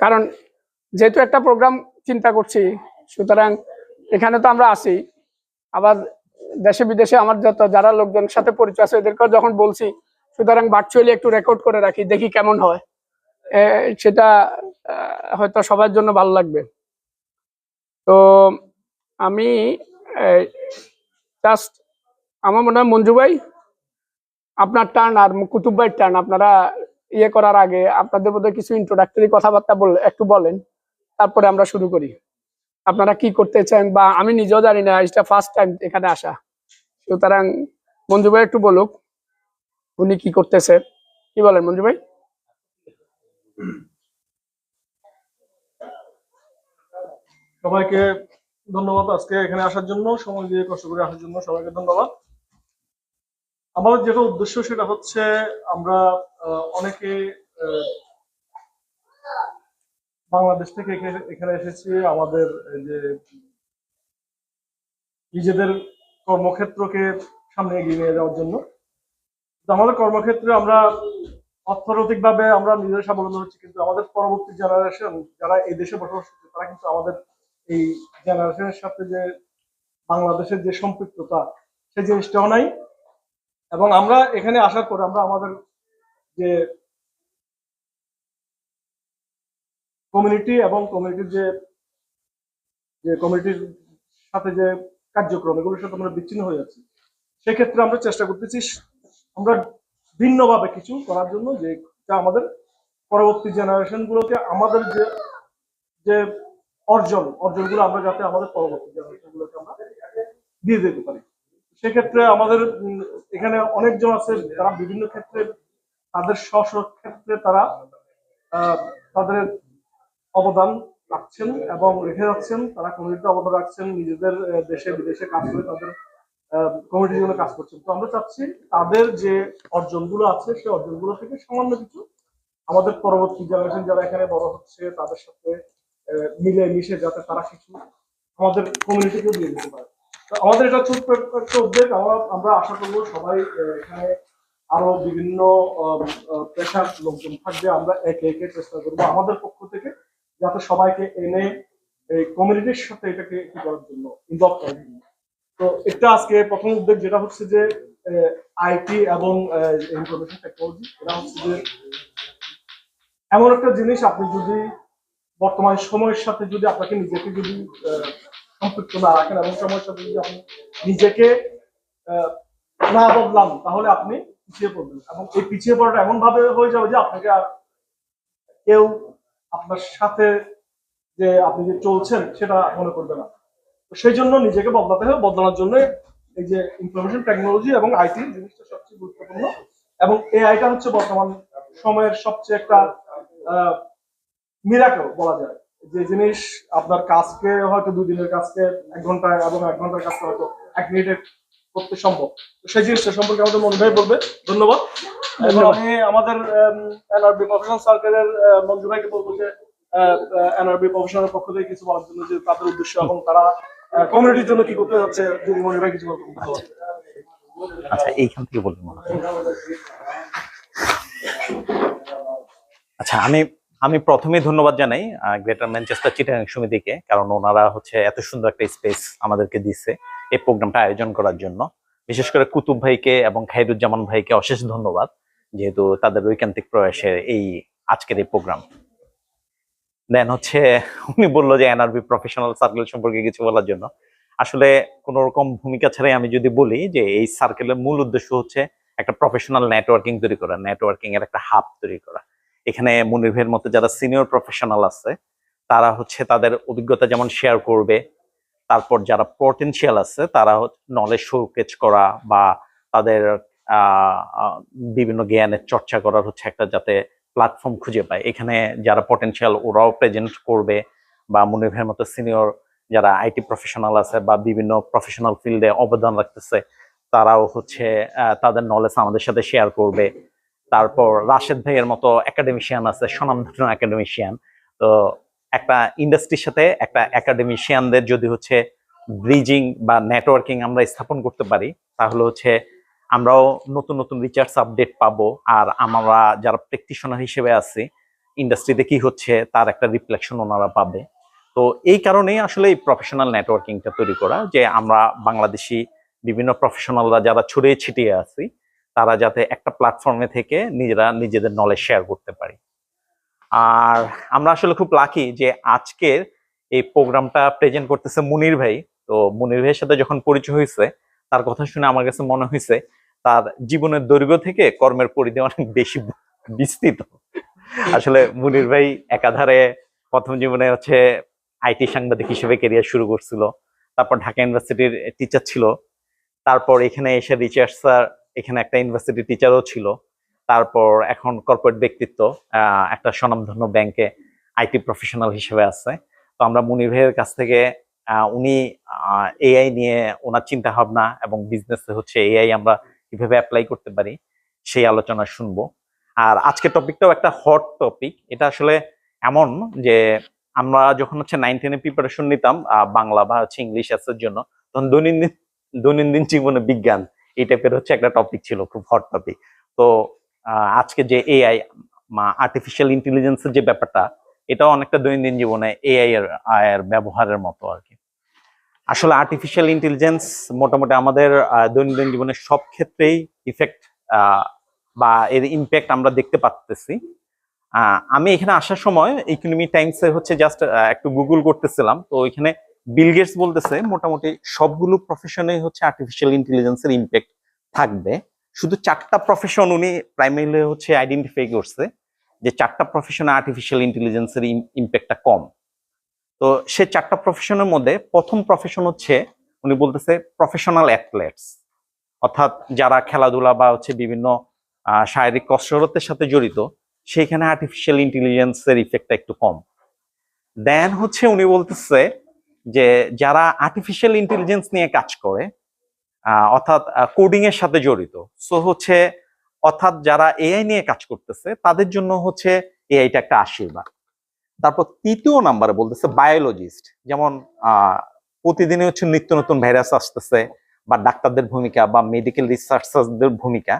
কারণ যেহেতু একটা প্রোগ্রাম চিন্তা করছি, সুতরাং এখানে তো আমরা আছি, আবার দেশে বিদেশে আমার যত যারা লোকজনের সাথে পরিচয় আছে এদেরকেও যখন বলছি, সুতরাং ভার্চুয়ালি একটু রেকর্ড করে রাখি, দেখি কেমন হয়। সেটা হয়তো সবার জন্য ভালো লাগবে। তো আমি জাস্ট আমার মনে হয় মঞ্জু ভাই আপনার টার্ন আর কুতুব ভাইয়ের টার্ন, আপনারা ইয়ে করার আগে আপনাদের মধ্যে কিছু ইন্ট্রোডাক্টরি কথাবার্তা একটু বলেন, তারপরে আমরা শুরু করি। আপনারা কি করতে চান, বা আমি নিজেও জানি না, এটা ফার্স্ট টাইম এখানে আসা, সুতরাং মঞ্জু ভাই একটু বলুক উনি কি করতেছে। কি বলেন মঞ্জু ভাই? সবাইকে ধন্যবাদ আজকে এখানে আসার জন্য, সময় দিয়ে কষ্ট করে আসার জন্য সবাইকে ধন্যবাদ। আমাদের যেটা উদ্দেশ্য সেটা হচ্ছে আমরা অনেকে বাংলাদেশ থেকে এখানে এসেছি আমাদের যে নিজেদের কর্মক্ষেত্রকে সামনে এগিয়ে নিয়ে যাওয়ার জন্য। আমাদের কর্মক্ষেত্রে আমরা অর্থনৈতিকভাবে আমরা নিজের স্বাবলম্বী হচ্ছি, কিন্তু আমাদের পরবর্তী জেনারেশন যারা এই দেশে বসবাস করছে তারা কিন্তু আমাদের এই জেনারেশনের সাথে যে বাংলাদেশের যে সম্পৃক্ততা সেই জিনিসটাও নাই। এবং আমরা এখানে আসার পরে আমরা আমাদের যে কমিউনিটি এবং কমিউনিটির যে কমিউনিটির সাথে যে কার্যক্রম এগুলোর সাথে আমরা বিচ্ছিন্ন হয়ে যাচ্ছি। সেক্ষেত্রে আমরা চেষ্টা করতেছি আমরা ভিন্নভাবে কিছু করার জন্য, যে আমাদের পরবর্তী জেনারেশন গুলোকে আমাদের যে অর্জনগুলো আমরা যাতে আমাদের পরবর্তী জেনারেশন গুলোকে আমরা দিয়ে দিতে পারি। সেক্ষেত্রে আমাদের এখানে অনেকজন আছে যারা বিভিন্ন ক্ষেত্রে তাদের স্ব ক্ষেত্রে তারা তাদের অবদান রাখছেন এবং রেখে যাচ্ছেন। তারা কমিউনিটিতে অবদান রাখছেন, নিজেদের দেশে বিদেশে কাজ করে তাদের কমিউনিটির জন্য কাজ করছেন। তো আমরা চাচ্ছি তাদের যে অর্জনগুলো আছে সেই অর্জনগুলো থেকে সামান্য কিছু আমাদের পরবর্তী জেনারেশন যারা এখানে বড় হচ্ছে তাদের সাথে মিলে মিশে যাতে তারা কিছু আমাদের কমিউনিটিকেও দিয়ে দিতে পারে। আমাদের এটা ছোট্ট একটা উদ্যোগ। আমরা আশা করবো সবাই এখানে আরো বিভিন্ন পেশার লোকজন থাকবে। আমরা একে একে চেষ্টা করবো আমাদের পক্ষ থেকে যাতে সবাইকে এনে এই কমিউনিটির সাথে এটাকে কি করার জন্য ইনভলভ করার জন্য। তো এটা আজকে প্রথম উদ্যোগ যেটা হচ্ছে যে আইটি এবং ইনফরমেশন টেকনোলজি। এটা হচ্ছে যে এমন একটা জিনিস, আপনি যদি বর্তমান সময়ের সাথে যদি আপনাকে নিজেকে যদি সম্পৃক্ত না রাখেন এবং সময়ের সাথে যদি আপনি নিজেকে না বদলান তাহলে আপনি পিছিয়ে পড়বেন, এবং এই পিছিয়ে পড়াটা এমন ভাবে হয়ে যাবে যে আপনাকে আর কেউ আপনার সাথে যে আপনি যে চলছেন সেটা মনে করবে না। তো সেই জন্য নিজেকে বদলাতে হবে। বদলানোর জন্য এই যে ইনফরমেশন টেকনোলজি এবং আইটি জিনিসটা সবচেয়ে গুরুত্বপূর্ণ, এবং এই আইটা হচ্ছে বর্তমান সময়ের সবচেয়ে একটা মিরাকেল বলা যায়। যে জিনিস আপনার কাজকে হয়তো 2 দিনের কাজকে 1 ঘন্টায় এবং 1 ঘন্টার কাজকে হয়তো 1 মিনিটে করতে সম্ভব। তো সেই জিনিসটা সম্পর্কে আমাদের মনে ভাই বলবে। ধন্যবাদ। এবং আমি আমাদের এনআরবি প্রফেশনাল সার্কেলের মঞ্জু ভাইকে বলবো যে এনআরবি প্রফেশনাল পক্ষ থেকে কিছু বলার জন্য, যে তাদের উদ্দেশ্য এবং তারা কমিউনিটির জন্য কি করতে যাচ্ছে, যদি মঞ্জু ভাই কিছু বলতে। আচ্ছা, এইখান থেকে বলবো। আচ্ছা, আমি প্রথমেই ধন্যবাদ জানাই গ্রেটার ম্যানচেস্টার চিটাগাং সমিতিকে, কারণ ওনারা হচ্ছে এত সুন্দর একটা স্পেস আমাদেরকে দিচ্ছে এই প্রোগ্রামটা আয়োজন করার জন্য। বিশেষ করে কুতুব ভাইকে এবং খায়রুজ্জামান ভাইকে অশেষ ধন্যবাদ, যেহেতু তাদের ঐকান্তিক প্রয়াসে এই আজকের এই প্রোগ্রাম। দেন হচ্ছে উনি বললো যে এনআরবি প্রফেশনাল সার্কেল সম্পর্কে কিছু বলার জন্য। আসলে কোন রকম ভূমিকা ছাড়াই আমি যদি বলি যে এই সার্কেলের মূল উদ্দেশ্য হচ্ছে একটা প্রফেশনাল নেটওয়ার্কিং তৈরি করা, নেটওয়ার্কিং এর একটা হাব তৈরি করা। এখানে মুনির ভাইয়ের মতো যারা সিনিয়র প্রফেশনাল আছে তারা হচ্ছে তাদের অভিজ্ঞতা যেমন শেয়ার করবে, তারপর যারা পটেনশিয়াল আছে তারা নলেজ শোকেজ করা বা তাদের বিভিন্ন জ্ঞানের চর্চা করার হচ্ছে একটা যাতে প্ল্যাটফর্ম খুঁজে পায়। এখানে যারা পটেনশিয়াল ওরাও প্রেজেন্ট করবে, বা মুনির ভাইয়ের মতো সিনিয়র যারা আইটি প্রফেশনাল আছে বা বিভিন্ন প্রফেশনাল ফিল্ডে অবদান রাখতেছে তারাও হচ্ছে তাদের নলেজ আমাদের সাথে শেয়ার করবে। তারপর রাশেদ ভাইয়ের মতো একাডেমিশিয়ান আছে, স্বনামধন্য একাডেমিশিয়ান। তো একটা ইন্ডাস্ট্রির সাথে একটা একাডেমিশিয়ানদের যদি হচ্ছে ব্রিজিং বা নেটওয়ার্কিং আমরা স্থাপন করতে পারি, তাহলে হচ্ছে আমরাও নতুন নতুন রিসার্চ আপডেট পাবো, আর আমরা যারা প্র্যাকটিশনার হিসেবে আছি ইন্ডাস্ট্রিতে কি হচ্ছে তার একটা রিফ্লেকশন ওনারা পাবে। তো এই কারণেই আসলে এই প্রফেশনাল নেটওয়ার্কিংটা তৈরি করা, যে আমরা বাংলাদেশি বিভিন্ন প্রফেশনালরা যারা ছড়িয়ে ছিটিয়ে আছি তারা যাতে একটা প্ল্যাটফর্মে থেকে নিজেরা নিজেদের নলেজ শেয়ার করতে পারি। আর আমরা আসলে খুব লাকি যে আজকের এই প্রোগ্রামটা প্রেজেন্ট করতেছে মুনির ভাই। তো মুনির ভাইয়ের সাথে যখন পরিচয় হয়েছে তার কথা শুনে আমার কাছে মনে হয়েছে তার জীবনের দৈর্ঘ্য থেকে কর্মের পরিধি অনেক বেশি বিস্তৃত। আসলে মুনির ভাই একাধারে প্রথম জীবনে হচ্ছে আইটি সাংবাদিক হিসেবে ক্যারিয়ার শুরু করছিল, তারপর ঢাকা ইউনিভার্সিটির টিচার ছিল, তারপর এখানে এসে রিসার্চার, এখানে একটা ইউনিভার্সিটি টিচারও ছিল, তারপর এখন কর্পোরেট ব্যক্তিত্ব একটা স্বনামধন্য ব্যাংকে আইটি প্রফেশনাল হিসেবে আছে। তো আমরা মুনির ভাইয়ের কাছ থেকে উনি এআই নিয়ে ওনার চিন্তা ভাবনা এবং বিজনেসে হচ্ছে এআই আমরা কিভাবে অ্যাপ্লাই করতে পারি সেই আলোচনা শুনবো। আর আজকের টপিকটাও একটা হট টপিক। এটা আসলে এমন যে আমরা যখন হচ্ছে 9-10 এ প্রিপারেশন নিতাম বাংলা বা হচ্ছে ইংলিশ এর জন্য, তখন দৈনন্দিন জীবনে বিজ্ঞান এই টাইপের হচ্ছে একটা টপিক ছিল, খুব হট টপিক। তো আজকে যে এআই আর্টিফিশিয়াল ইন্টেলিজেন্সের যে ব্যাপারটা, এটাও অনেকটা দৈনন্দিন জীবনে এআই এর ব্যবহারের মতো আর কি। আসলে আর্টিফিশিয়াল ইন্টেলিজেন্স মোটামুটি আমাদের দৈনন্দিন জীবনের সব ক্ষেত্রেই ইফেক্ট বা এর ইম্প্যাক্ট আমরা দেখতে পাচ্তেছি। আমি এখানে আসার সময় ইকোনমি টাইমসে হচ্ছে জাস্ট একটু গুগল করতেছিলাম, তো এখানে বিল গেটস বলতেছে মোটামুটি সবগুলো প্রফেশনে হচ্ছে আর্টিফিশিয়াল ইন্টেলিজেন্সের ইম্প্যাক্ট থাকবে। শুধু 4টা প্রফেশন উনি প্রাইমারিলি হচ্ছে আইডেন্টিফাই করছে যে 4টা প্রফেশনে আর্টিফিশিয়াল ইন্টেলিজেন্সের ইম্প্যাক্টটা কম। তো সে 4টা প্রফেশনের মধ্যে প্রথম প্রফেশন হচ্ছে উনি বলতেছে প্রফেশনাল অ্যাথলেটস, অর্থাৎ যারা খেলাধুলা বা হচ্ছে বিভিন্ন শারীরিক কসরতের সাথে জড়িত, সেখানে আর্টিফিশিয়াল ইন্টেলিজেন্সের ইফেক্টটা একটু কম। দেন হচ্ছে উনি বলতেছে যে যারা আর্টিফিশিয়াল ইন্টেলিজেন্স নিয়ে কাজ করে, অর্থাৎ কোডিং এর সাথে জড়িত, সো হচ্ছে অর্থাৎ যারা এআই নিয়ে কাজ করতেছে তাদের জন্য হচ্ছে এআইটা একটা আশীর্বাদ। তারপর 3য় নাম্বারে বলতেছে বায়োলজিস্ট, যেমন প্রতিদিনই হচ্ছে নিত্য নতুন ভাইরাস আসতেছে, বা ডাক্তারদের ভূমিকা বা মেডিকেল রিসার্চারদের ভূমিকা,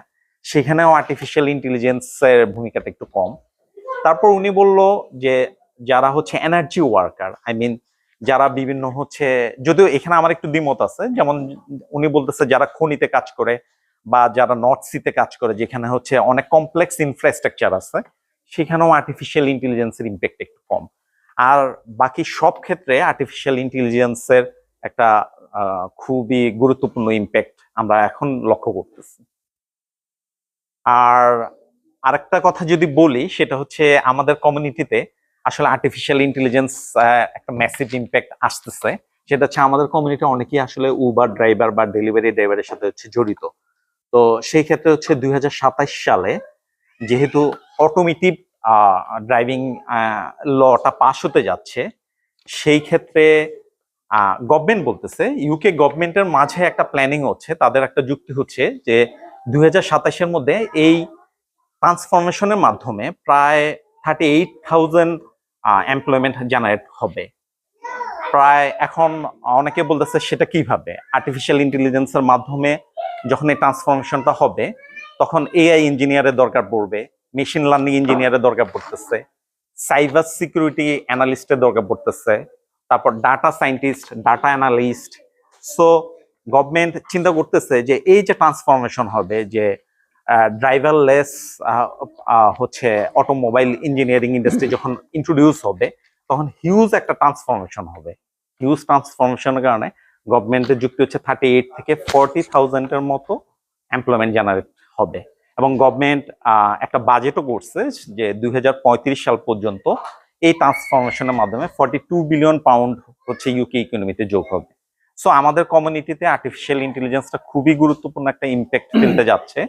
সেখানেও আর্টিফিশিয়াল ইন্টেলিজেন্সের ভূমিকাটা একটু কম। তারপর উনি বলল যে যারা হচ্ছে এনার্জি ওয়ার্কার, আই মিন যারা বিভিন্ন হচ্ছে, যদিও এখানে আমার একটু দ্বিমত আছে, যেমন উনি বলতেছে যারা খনিতে কাজ করে বা যারা নর্থ সিতে কাজ করে, যেখানে হচ্ছে অনেক কমপ্লেক্স ইনফ্রাস্ট্রাকচার আছে, সেখানেও আর্টিফিশিয়াল ইন্টেলিজেন্সের ইম্প্যাক্ট একটু কম। আর বাকি সব ক্ষেত্রে আর্টিফিশিয়াল ইন্টেলিজেন্সের একটা খুবই গুরুত্বপূর্ণ ইম্প্যাক্ট আমরা এখন লক্ষ্য করতেছি। আর আরেকটা কথা যদি বলি, সেটা হচ্ছে আমাদের কমিউনিটিতে আসলে আর্টিফিশিয়াল ইন্টেলিজেন্স একটা ম্যাসিভ ইম্প্যাক্ট আসতেছে। সেটা হচ্ছে আমাদের কমিউনিটি অনেকেই আসলে উবার ড্রাইভার বা ডেলিভারি ড্রাইভারের সাথে হচ্ছে জড়িত। তো সেই ক্ষেত্রে হচ্ছে 2027 সালে যেহেতু অটোমেটিভ ড্রাইভিং লটা পাস হতে যাচ্ছে, সেই ক্ষেত্রে গভর্নমেন্ট বলতেছে, ইউকে গভর্নমেন্টের মাঝে একটা প্ল্যানিং হচ্ছে, তাদের একটা যুক্তি হচ্ছে যে 2027-এর মধ্যে এই ট্রান্সফরমেশনের মাধ্যমে প্রায় 38,000 এমপ্লয়মেন্ট জেনারেট হবে। প্রায় এখন অনেকে বলতেছে সেটা কিভাবে, আর্টিফিশিয়াল ইন্টেলিজেন্সের মাধ্যমে যখন এই ট্রান্সফরমেশনটা হবে তখন এআই ইঞ্জিনিয়ারের দরকার পড়বে, মেশিন লার্নিং ইঞ্জিনিয়ারের দরকার পড়তেছে, সাইবার সিকিউরিটি অ্যানালিস্টের দরকার পড়তেছে, তারপর data scientist, data analyst. So government চিন্তা করতেছে যে এই যে ট্রান্সফরমেশন হবে, যে ড্রাইভারলেস হচ্ছে অটোমোবাইল ইঞ্জিনিয়ারিং ইন্ডাস্ট্রি যখন ইন্ট্রোডিউস হবে, তখন হিউজ একটা ট্রান্সফরমেশন হবে। হিউজ ট্রান্সফরমেশনের কারণে গভর্নমেন্টের যুক্তি হচ্ছে 38 থেকে 40,000-এর মতো এমপ্লয়মেন্ট জেনারেট হবে। এবং গভর্নমেন্ট একটা বাজেটও করছে যে 2035 সাল পর্যন্ত এই ট্রান্সফরমেশনের মাধ্যমে 42 বিলিয়ন পাউন্ড হচ্ছে ইউকে ইকোনমিতে যোগ হবে। সো আমাদের কমিউনিটিতে আর্টিফিশিয়াল ইন্টেলিজেন্সটা খুবই গুরুত্বপূর্ণ একটা ইম্প্যাক্ট ফেলতে যাচ্ছে।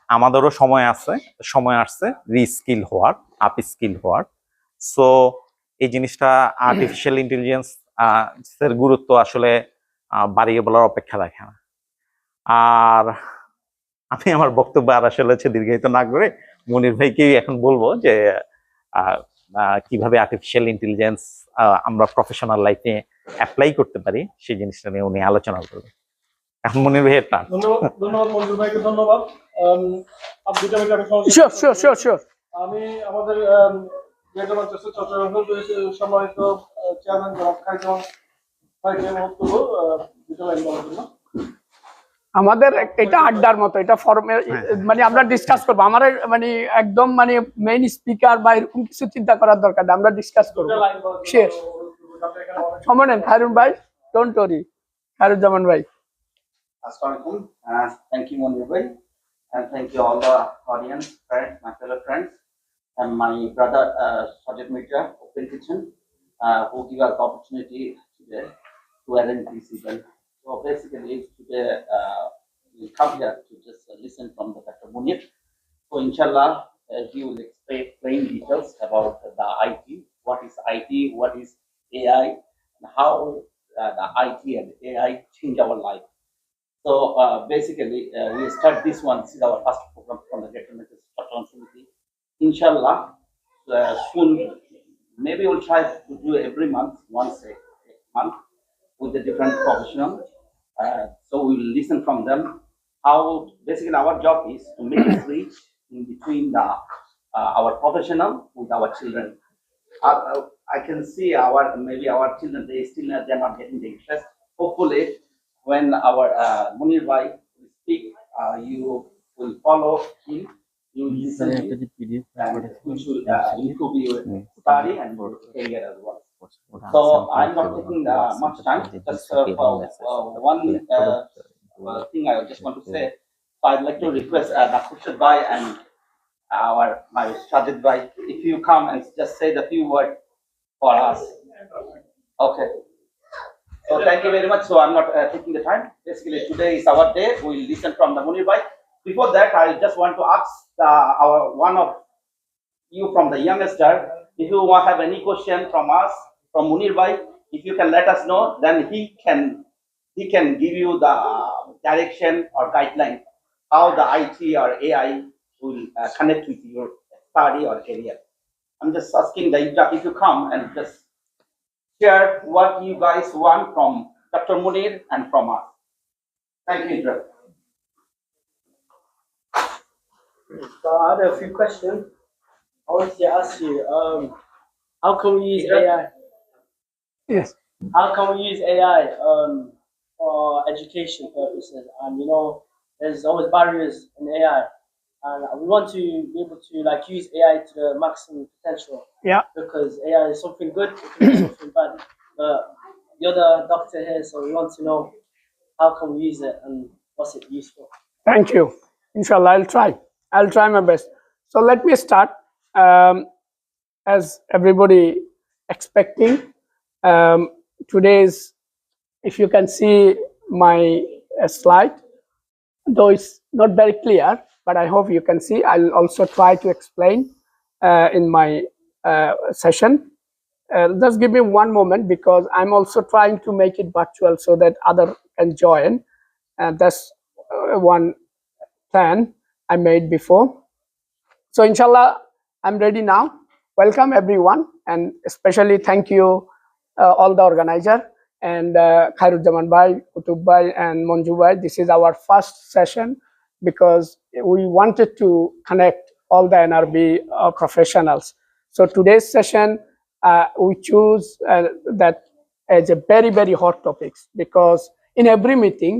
আমাদেরও সময় আসছে রিস্কিল হওয়ার, আপ স্কিল হওয়ার। সো এই জিনিসটা আর্টিফিশিয়াল ইন্টেলিজেন্স এর গুরুত্ব আসলে বাড়িয়ে বলার অপেক্ষা রাখে না। আর আমি আমার বক্তব্য আর আসলে হচ্ছে দীর্ঘায়িত না করে মনির ভাইকে এখন বলবো যে কিভাবে আর্টিফিশিয়াল ইন্টেলিজেন্স আমরা প্রফেশনাল লাইফে অ্যাপ্লাই করতে পারি সেই জিনিসটা নিয়ে উনি আলোচনা করবেন। এখন মনির ভাইয়ের টান। ধন্যবাদ মঞ্জুর ভাইকে ধন্যবাদ। আপনি দুটো মিনিট আমি শিওর আমি আমাদের গ্রেটার ম্যানচেস্টার চট্টগ্রাম সম্মানিত চেয়ারম্যান জনাব খাইরুজ্জামান ভাইকে অনুরোধ করবো দুটো লাইন বলার জন্য। আমাদের এটা আড্ডার মতো, এটা ফর্মে মানে আমরা ডিসকাস করবো। আমার মানে একদম মানে মেইন স্পিকার বা এরকম কিছু চিন্তা করার দরকার নেই, আমরা ডিসকাস করবো। দুটো লাইন বলার জন্য শেষ অনুরোধ করবো, যাতে এখানে অনেক সময় নেন খায়রুল ভাই, ডোন্ট ওয়ারি। খায়রুজ্জামান ভাই। Assalamualaikum. Thank you, Monir bhai, and thank you all the audience, friends, my fellow friends, and my brother Sajid Mitra, Open Kitchen, who give us the opportunity today to attend this event. So basically, today we come here to just listen from the Dr. Monir. So inshallah, he will explain details about the IT, what is IT, what is AI, and how the IT and AI change our life. So basically, we start this one. This is our first program from the Greater Manchester Chattogram Committee. Inshallah, soon, maybe we'll try to do every month, once a month, with a different professional. So we'll listen from them. How basically our job is to make a bridge in between the our professional with our children. I can see maybe our children, they're not getting the interest. Hopefully, when our Munir bhai will speak, you will follow him, you will listen to him, and which will improve your study and your career as well. So I'm not taking much time, just one thing I just want to say. So I'd like to request Khurshid bhai and my Sajid bhai, if you come and just say the few words for us. Okay. So thank you very much. So I'm not taking the time. Basically, today is our day. We'll listen from the Munir bhai. Before that, I just want to ask one of you from the youngster, if you have any question from us, from Munir bhai, if you can let us know, then he can give you the direction or guideline how the IT or AI will connect with your study or career. I'm just asking the if you come and just share what you guys want from Dr. Munir and from us. Thank you, Indra. So I had a few questions. I wanted to ask you, how can we use AI? Yes. How can we use AI for education purposes? And there's always barriers in AI, and we want to be able to use AI to the maximum potential. Yeah. Because AI is something good, it can be something bad. But you're the doctor here, so we want to know how can we use it and what's it used for. Thank you. Inshallah, I'll try my best. So let me start. As everybody expecting, today's, if you can see my slide, though it's not very clear, but I hope you can see. I'll also try to explain in my session. Just give me one moment, because I'm also trying to make it virtual so that other can join. And that's one plan I made before. So inshallah, I'm ready now. Welcome everyone, and especially thank you all the organizer and Khairuজ্জামান bhai, Kutub bhai, and Manju bhai. This is our first session because we wanted to connect all the NRB professionals. So today's session, we choose that as a very, very hot topics, because in every meeting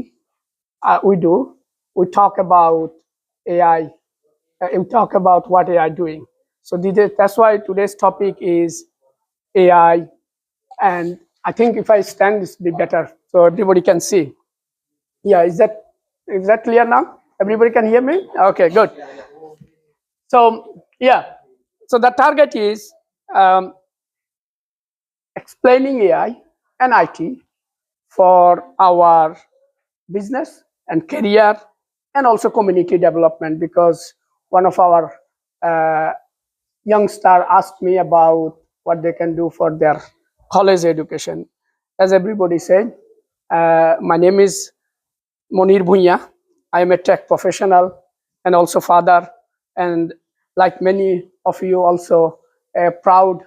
we talk about AI, we talk about what AI doing. So that's why today's topic is AI, and I think if I stand, this will be better so everybody can see. Yeah, is that clear now? Everybody can hear me? Okay, good. So yeah, so the target is explaining AI and IT for our business and career, and also community development, because one of our youngster asked me about what they can do for their college education. As everybody said, my name is Monir Bhuiya. I am a tech professional and also father, and like many of you, also a proud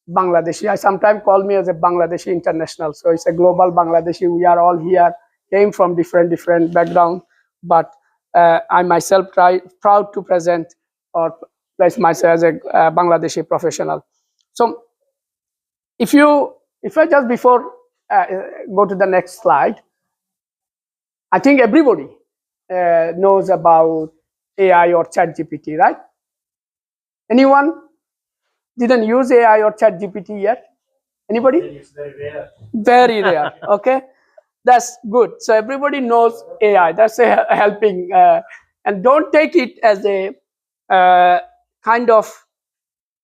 Bangladeshi. I sometimes call me as a Bangladeshi international. So it's a global Bangladeshi. We are all here came from different background, but I myself proud to present or place myself as a Bangladeshi professional. So if I just before go to the next slide, I think everybody knows about AI or ChatGPT, right? Anyone didn't use AI or ChatGPT yet? Anybody? It's very rare. Very rare. Okay, that's good. So everybody knows AI. That's helping, and don't take it as a kind of.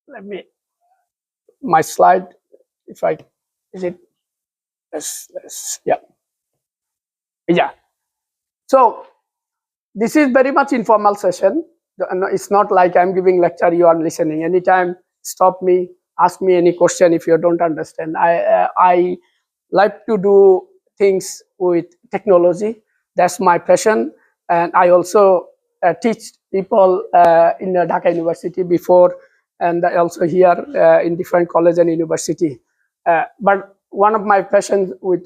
Let me my slide. If I is it? Yeah. So this is very much informal session. It's not like I'm giving lecture. You are listening. Anytime, stop me, ask me any question if you don't understand. I like to do things with technology. That's my passion, and I also teach people in Dhaka University before, and also here in different college and university. But one of my passions with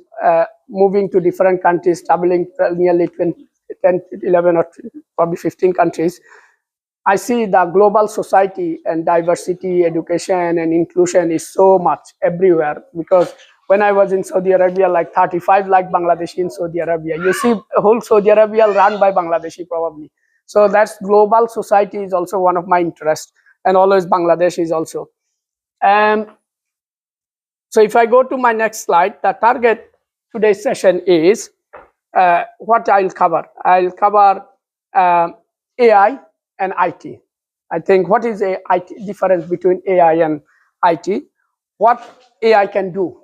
moving to different countries, traveling nearly 10, 11 or probably 15 countries, I see the global society and diversity, education and inclusion is so much everywhere. Because when I was in Saudi Arabia, like 35 lakh Bangladeshi in Saudi Arabia, you see whole Saudi Arabia run by Bangladeshi probably. So that's global society is also one of my interests, and always Bangladesh is also. So if I go to my next slide, the target today's session is what I'll cover. I'll cover AI and IT. I think what is a IT difference between AI and IT, what AI can do,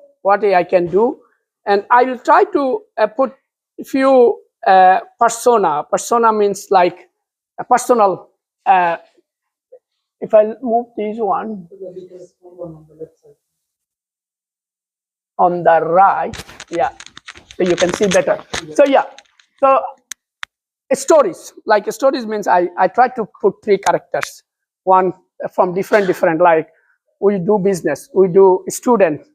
and I will try to put a few persona. Persona means like a personal. If I move this one on the right, yeah, so you can see better. So yeah, so stories, like stories means I try to put three characters, one from different, like we do business, we do student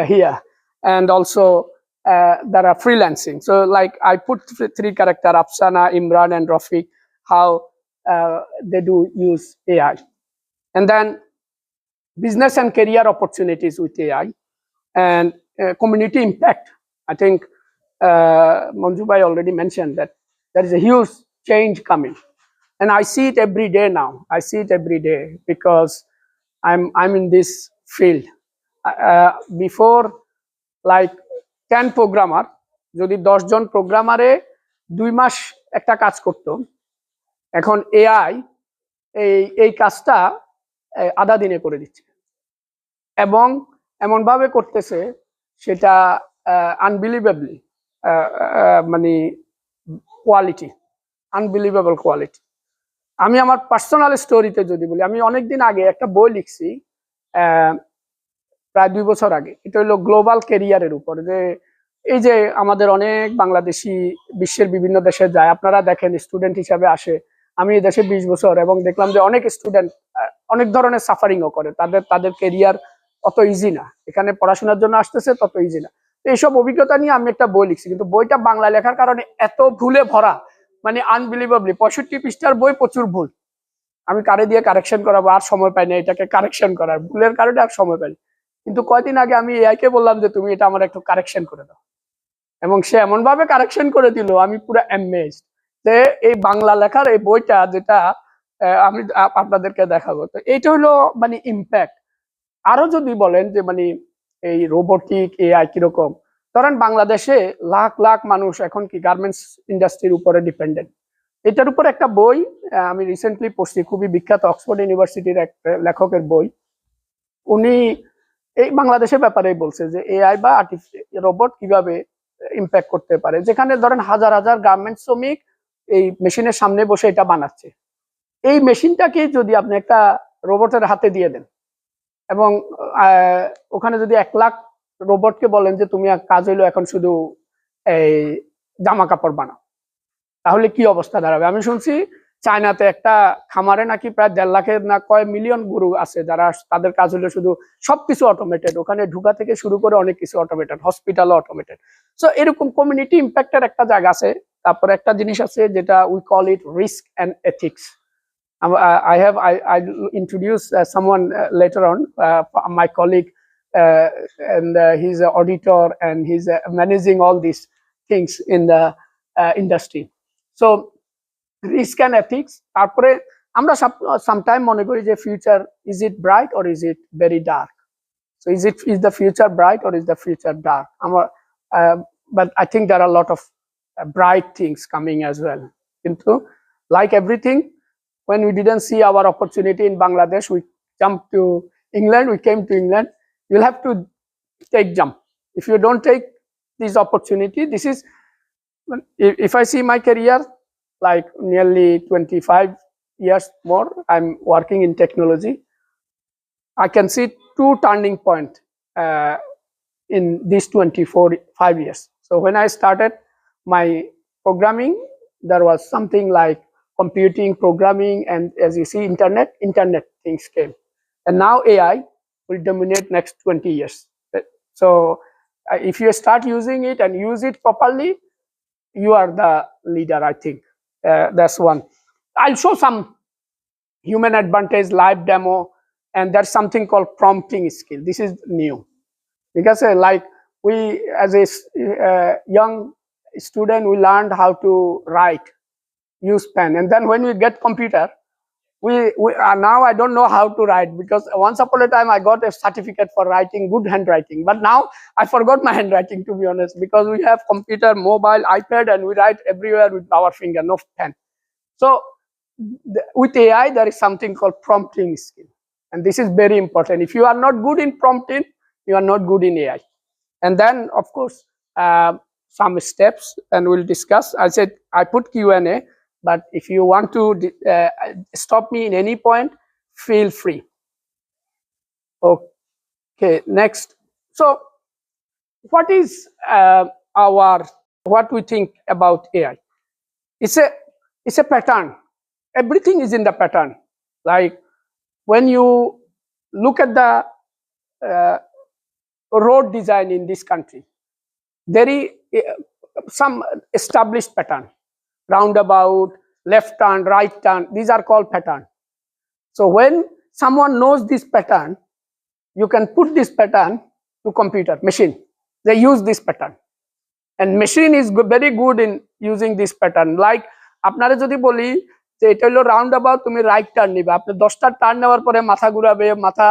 here, and also there are freelancing. So like I put three character, Afsana, Imran and Rafiq, how they do use AI. And then business and career opportunities with AI, and community impact. I think Manju Bhai already mentioned that there is a huge change coming, and I see it every day now. I see it every day because I'm in this field. Before, like 10 programmer, যদি 10 জন প্রোগ্রামারে 2 মাস একটা কাজ করতো, এখন AI এই কাজটা আধা দিনে করে দিচ্ছে, এবং এমন ভাবে করতেছে সেটা আনবিলিভেবলি মানে কোয়ালিটি, আনবিলিভেবল কোয়ালিটি। আমি আমার পার্সোনাল স্টোরিতে যদি বলি, আমি অনেকদিন আগে একটা বই লিখছি, প্রায় 2 বছর আগে। এটা হলো গ্লোবাল ক্যারিয়ারের উপর, যে এই যে আমাদের অনেক বাংলাদেশি বিশ্বের বিভিন্ন দেশে যায়, আপনারা দেখেন স্টুডেন্ট হিসাবে আসে। আমি এই দেশে 20 বছর, এবং দেখলাম যে অনেক স্টুডেন্ট অনেক ধরনের সাফারিংও করে, তাদের ক্যারিয়ার অত ইজি না, এখানে পড়াশোনার জন্য আসতেছে তত ইজি না। এইসব অভিজ্ঞতা নিয়ে আমি একটা বই লিখছি, কিন্তু বইটা বাংলা লেখার কারণে এত ভুলে ভরা, মানে আনবিলিভেবলি 65 পৃষ্ঠার বই, প্রচুর ভুল। আমি কারে দিয়ে কারেকশন করাবো, আর সময় পাই না এটাকে কারেকশন করার, ভুলের কারণে আর সময় পাই না। কিন্তু কয়দিন আগে আমি এআই কে বললাম যে তুমি এটা আমার একটু কারেকশন করে দাও, এবং সে এমন ভাবে কারেকশন করে দিল, আমি পুরো অ্যামেজড যে এই বাংলা লেখার এই বইটা, যেটা আমি আপনাদেরকে দেখাবো। তো এইটা হলো মানে ইম্প্যাক্ট। আরো যদি বলেন যে মানে এই রোবোটিক এআই কিরকম, ধরেন বাংলাদেশে লাখ লাখ মানুষ এখন কি গার্মেন্টস ইন্ডাস্ট্রির উপরে ডিপেন্ডেন্ট। এটার উপর একটা বই আমি রিসেন্টলি পড়ছি, খুবই বিখ্যাত অক্সফোর্ড ইউনিভার্সিটির এক লেখকের বই। উনি এই বাংলাদেশের ব্যাপারেই বলছে যে এআই বা রোবট কিভাবে ইম্প্যাক্ট করতে পারে। যেখানে ধরেন হাজার হাজার গার্মেন্টস শ্রমিক এই মেশিনের সামনে বসে এটা বানাচ্ছে, এই মেশিনটাকে যদি আপনি একটা রোবটের হাতে দিয়ে দেন, এবং ওখানে যদি 1 লাখ রোবটকে বলেন যে তুমি কাজ হইলো এখন শুধু এই জামা কাপড় বানাও, তাহলে কি অবস্থা দাঁড়াবে? আমি শুনছি চায়নাতে একটা খামারে নাকি প্রায় 1.5 লাখের না কয় মিলিয়ন গরু আছে, যারা তাদের কাজ হলো শুধু সবকিছু অটোমেটেড, ওখানে ঢুকা থেকে শুরু করে অনেক কিছু অটোমেটেড, হসপিটালও অটোমেটেড। সো এরকম কমিউনিটি ইম্প্যাক্টের একটা জায়গা আছে। তারপরে একটা জিনিস আছে যেটা we call it risk and ethics. I introduce someone later on, my colleague, and he's an auditor and he's managing all these things in the industry. So risk and ethics. তারপরে আমরা sometime মনে করি যে future, is it bright or is it very dark? So is the future bright or is the future dark? But I think there are a lot of bright things coming as well. Into like everything, when we didn't see our opportunity in Bangladesh, we jumped to England. We came to England. You'll have to take jump. If you don't take this opportunity, this is, if I see my career, like nearly 25 years more, I'm working in technology. I can see 2 turning points in these 5 years. So when I started my programming, there was something like computing, programming, and as you see, internet things came. And now AI will dominate next 20 years. So if you start using it and use it properly, you are the leader, I think. That's one. I'll show some human advantage live demo, and there's something called prompting skill. This is new because like we, as a young student, we learned how to write, use pen, and then when we get computer, we now I don't know how to write, because once upon a time I got a certificate for writing good handwriting, but now I forgot my handwriting, to be honest, because we have computer, mobile, iPad, and we write everywhere with our finger, no pen. So with AI there is something called prompting skill, and this is very important. If you are not good in prompting, you are not good in AI. And then of course some steps, and we'll discuss. I said I put Q&A, but if you want to stop me in any point, feel free. Okay, next. So what is what we think about AI? It's a pattern. Everything is in the pattern. Like when you look at the road design in this country, there is some established pattern. Roundabout, left turn, right turn, these are called pattern. So when someone knows this pattern, you can put this pattern to computer, machine. They use this pattern, and machine is very good in using this pattern. Like আপনারে যদি বলি যে এটা হলো round about, তুমি right turn নিবে, আপনি 10টা টার্ন নেওয়ার পরে মাথা ঘুরাবে, মাথা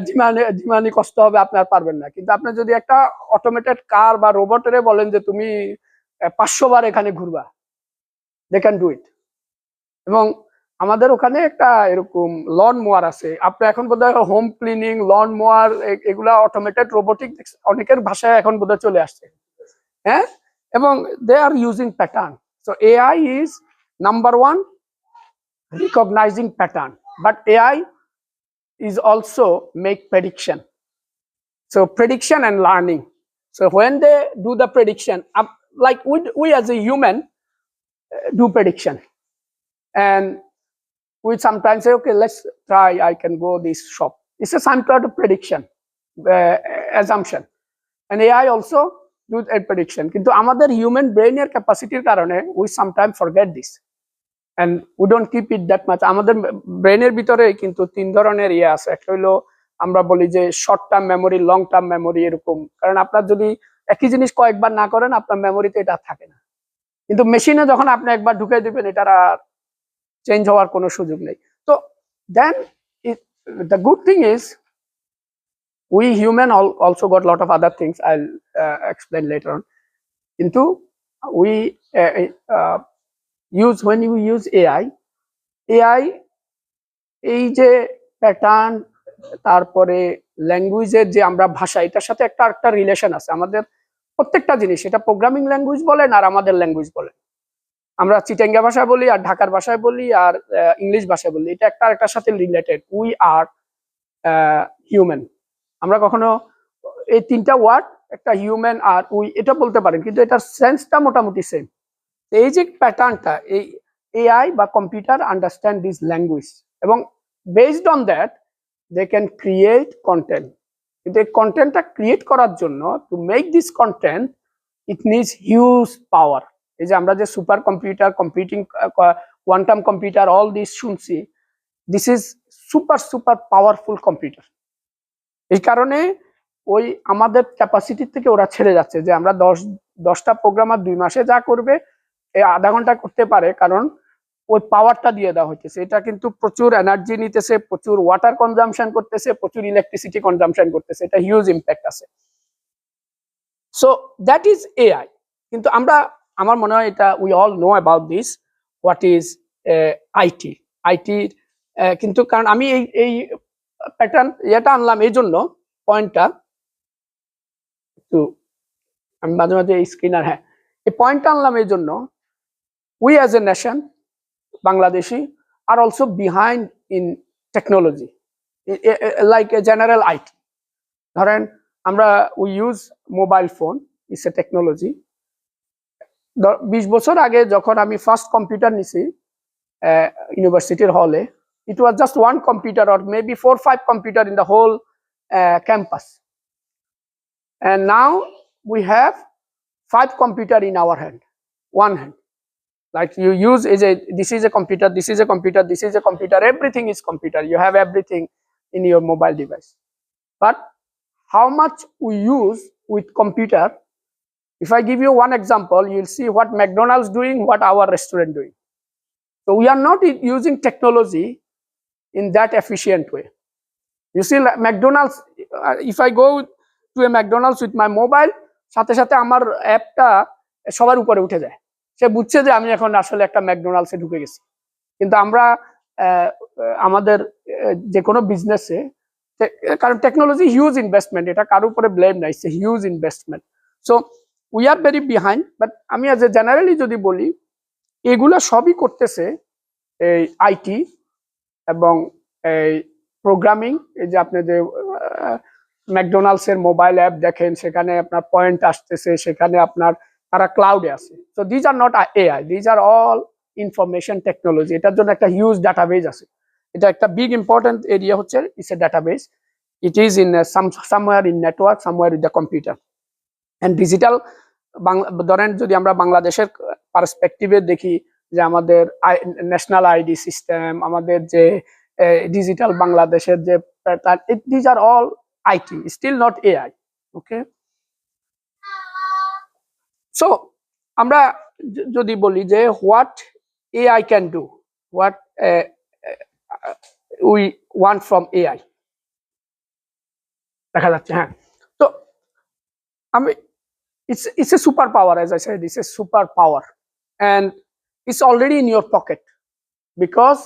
ঝিমানি কষ্ট হবে, আপনার পারবেন না। কিন্তু আপনি যদি একটা অটোমেটেড কার বা রোবটেরে বলেন যে তুমি 500 বার এখানে ঘুরবা, they can do it. এবং আমাদের ওখানে একটা এরকম লন মোয়ার আছে, আপনি এখন বোধহয় হোম ক্লিনিং, লন মোয়ার, এগুলা অটোমেটেড রোবোটিক অনেকের ভাষায় এখন বোধহয় চলে আসছে, হ্যাঁ। এবং they are using pattern. So AI is number 1 recognizing pattern, but AI is also make prediction. So prediction and learning. So when they do the prediction, like we as a human do prediction, and we sometimes say, okay, let's try, I can go this shop. It's a some kind of prediction, assumption, and AI also do a prediction. Kintu amader human brain er capacity karone we sometimes forget this, and we don't keep it that much. আমাদের ব্রেনের ভিতরে কিন্তু 3 ধরনের ইয়ে আছে। একটা হলো আমরা বলি যে short term memory, long term memory, এরকম। কারণ আপনার যদি একই জিনিস কয়েকবার না করেন, আপনার মেমোরিতে এটা থাকে না। কিন্তু মেশিনে যখন আপনি একবার ঢুকে দিবেন, এটার আর চেঞ্জ হওয়ার কোনো সুযোগ নেই। তো দেন the good thing is we human also got lot of other things I'll explain later on. Into we when you use AI এই যে প্যাটার্ন, তারপরে ল্যাঙ্গুয়েজের যে আমরা ভাষা, এটার সাথে একটা রিলেশন আছে। আমাদের প্রত্যেকটা জিনিস, এটা প্রোগ্রামিং ল্যাঙ্গুয়েজ বলেন আর আমাদের ল্যাঙ্গুয়েজ বলেন, আমরা চিটাঙ্গা ভাষায় বলি আর ঢাকার ভাষায় বলি আর ইংলিশ ভাষায় বলি, এটা একটার সাথে রিলেটেড। We are human. আমরা কখনো এই 3টা ওয়ার্ড, একটা হিউম্যান আর উই, এটা বলতে পারেন, কিন্তু এটার সেন্সটা মোটামুটি সেম। এই যে প্যাটার্নটা, AI বা কম্পিউটার আন্ডারস্ট্যান্ড দিস ল্যাঙ্গুয়েজ এবং based on that they can create content. কিন্তু এই কন্টেন্টটা ক্রিয়েট করার জন্য to make this content it needs huge power. এই যে আমরা যে super computer, computing, quantum computer, all this শুনছি, this is super super powerful computer. এই কারণে ওই আমাদের ক্যাপাসিটি থেকে ওরা ছেড়ে যাচ্ছে যে আমরা 10টা প্রোগ্রামার 2 মাসে যা করবে এই আধা ঘন্টা করতে পারে, কারণ ওই পাওয়ারটা দিয়ে দেওয়া হইতেছে। এটা কিন্তু প্রচুর এনার্জি নিতেছে, প্রচুর ওয়াটার কনজাম্পশন করতেছে, প্রচুর ইলেকট্রিসিটি কনজাম্পশন করতেছে, এটা হিউজ ইম্প্যাক্ট আছে। So that is AI. কিন্তু আমার মনে হয় এটা we all know about this what is IT. আইটির কিন্তু কারণ আমি এই প্যাটার্ন এটা আনলাম এই জন্য, পয়েন্টটা একটু আমি মাঝে মাঝে এই স্ক্রিনার, হ্যাঁ, এই পয়েন্টটা আনলাম এই জন্য, we as a nation Bangladeshi are also behind in technology, like a general IT. ধরেন আমরা we use mobile phone, it's a technology. 20 বছর আগে যখন আমি ফার্স্ট কম্পিউটার নিছি ইউনিভার্সিটির হলে, it was just one computer or maybe 4-5 computer in the whole campus, and now we have 5 computer in our hand, one hand. Like you use this is a computer, this is a computer, this is a computer, everything is computer. You have everything in your mobile device. But how much we use with computer, if I give you one example, you'll see what McDonald's doing, what our restaurant doing. So we are not using technology in that efficient way. You see, like McDonald's, if I go to a McDonald's with my mobile, সাথে সাথে আমার অ্যাপটা সবার উপরে উঠে যায়, সে বুঝছে যে আমি এখন আসলে একটা ম্যাকডোনাল্ডসে ঢুকে গেছি। কিন্তু আমরা আমাদের যে কোনো বিজনেসে, কারণ টেকনোলজি হিউজ ইনভেস্টমেন্ট, এটা কারোর উপরে ব্লেম নাই, it's a huge investment. So we are very behind. But আমি অ্যাজ এ জেনারেলি যদি বলি, এগুলা সবই করতেছে এই আইটি এবং এই প্রোগ্রামিং। এই যে আপনি যে ম্যাকডোনাল্ডসের মোবাইল অ্যাপ দেখেন, সেখানে আপনার পয়েন্ট আসতেছে, সেখানে আপনার তারা ক্লাউডে আছে। So these are not AI, these are all information technology. এটার জন্য একটা হিউজ ডাটাবেজ আছে। এটা একটা বিগ ইম্পর্টেন্ট এরিয়া হচ্ছে, it's a database. It is in somewhere in network, somewhere in the computer and digital. ধরেন যদি আমরা বাংলাদেশের পার্সপেক্টিভে দেখি, যে আমাদের ন্যাশনাল আইডি সিস্টেম, আমাদের যে ডিজিটাল বাংলাদেশের যে these are all IT, still not AI. Okay, so আমরা যদি বলি যে what AI can do, what we want from AI, দেখা যাচ্ছে, হ্যাঁ। তো আমি it's a superpower, as I said, it's a superpower, and it's already in your pocket because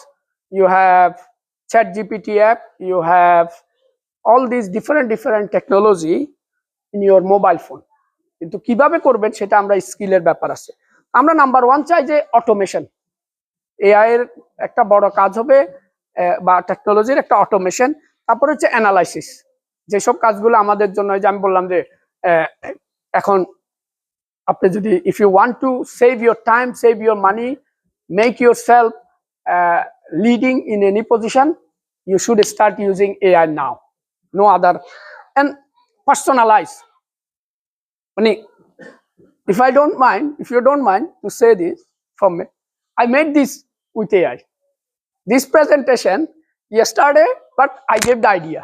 you have ChatGPT app, you have all these different technology in your mobile phone. কিন্তু কিভাবে করবেন সেটা আমরা স্কিলের ব্যাপার আছে। আমরা নাম্বার 1 চাই যে অটোমেশন। এআই এর একটা বড় কাজ হবে বা টেকনোলজির একটা অটোমেশন। তারপর হচ্ছে অ্যানালাইসিস, যেসব কাজগুলো আমাদের জন্য, যে আমি বললাম যে এখন আপনি যদি if you want to save your time, save your money, make yourself leading in any position, you should start using AI now, no other. And personalize. If you don't mind to say this from me, I made this with AI. This presentation yesterday, but I gave the idea.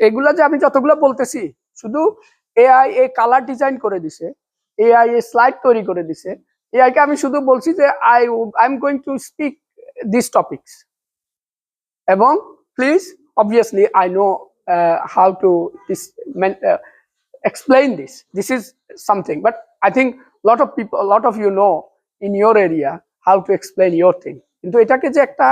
এগুলা যে আমি যতগুলো বলতেছি, শুধু AI এই colour design করে দিছে, AI এই স্লাইড তৈরি করে দিছে। এআই কে আমি শুধু বলছি যে I am going to speak this topics, এবং please obviously I know how to explain this. This is something, but I think a lot of you know in your area how to explain your thing. কিন্তু এটাকে যে একটা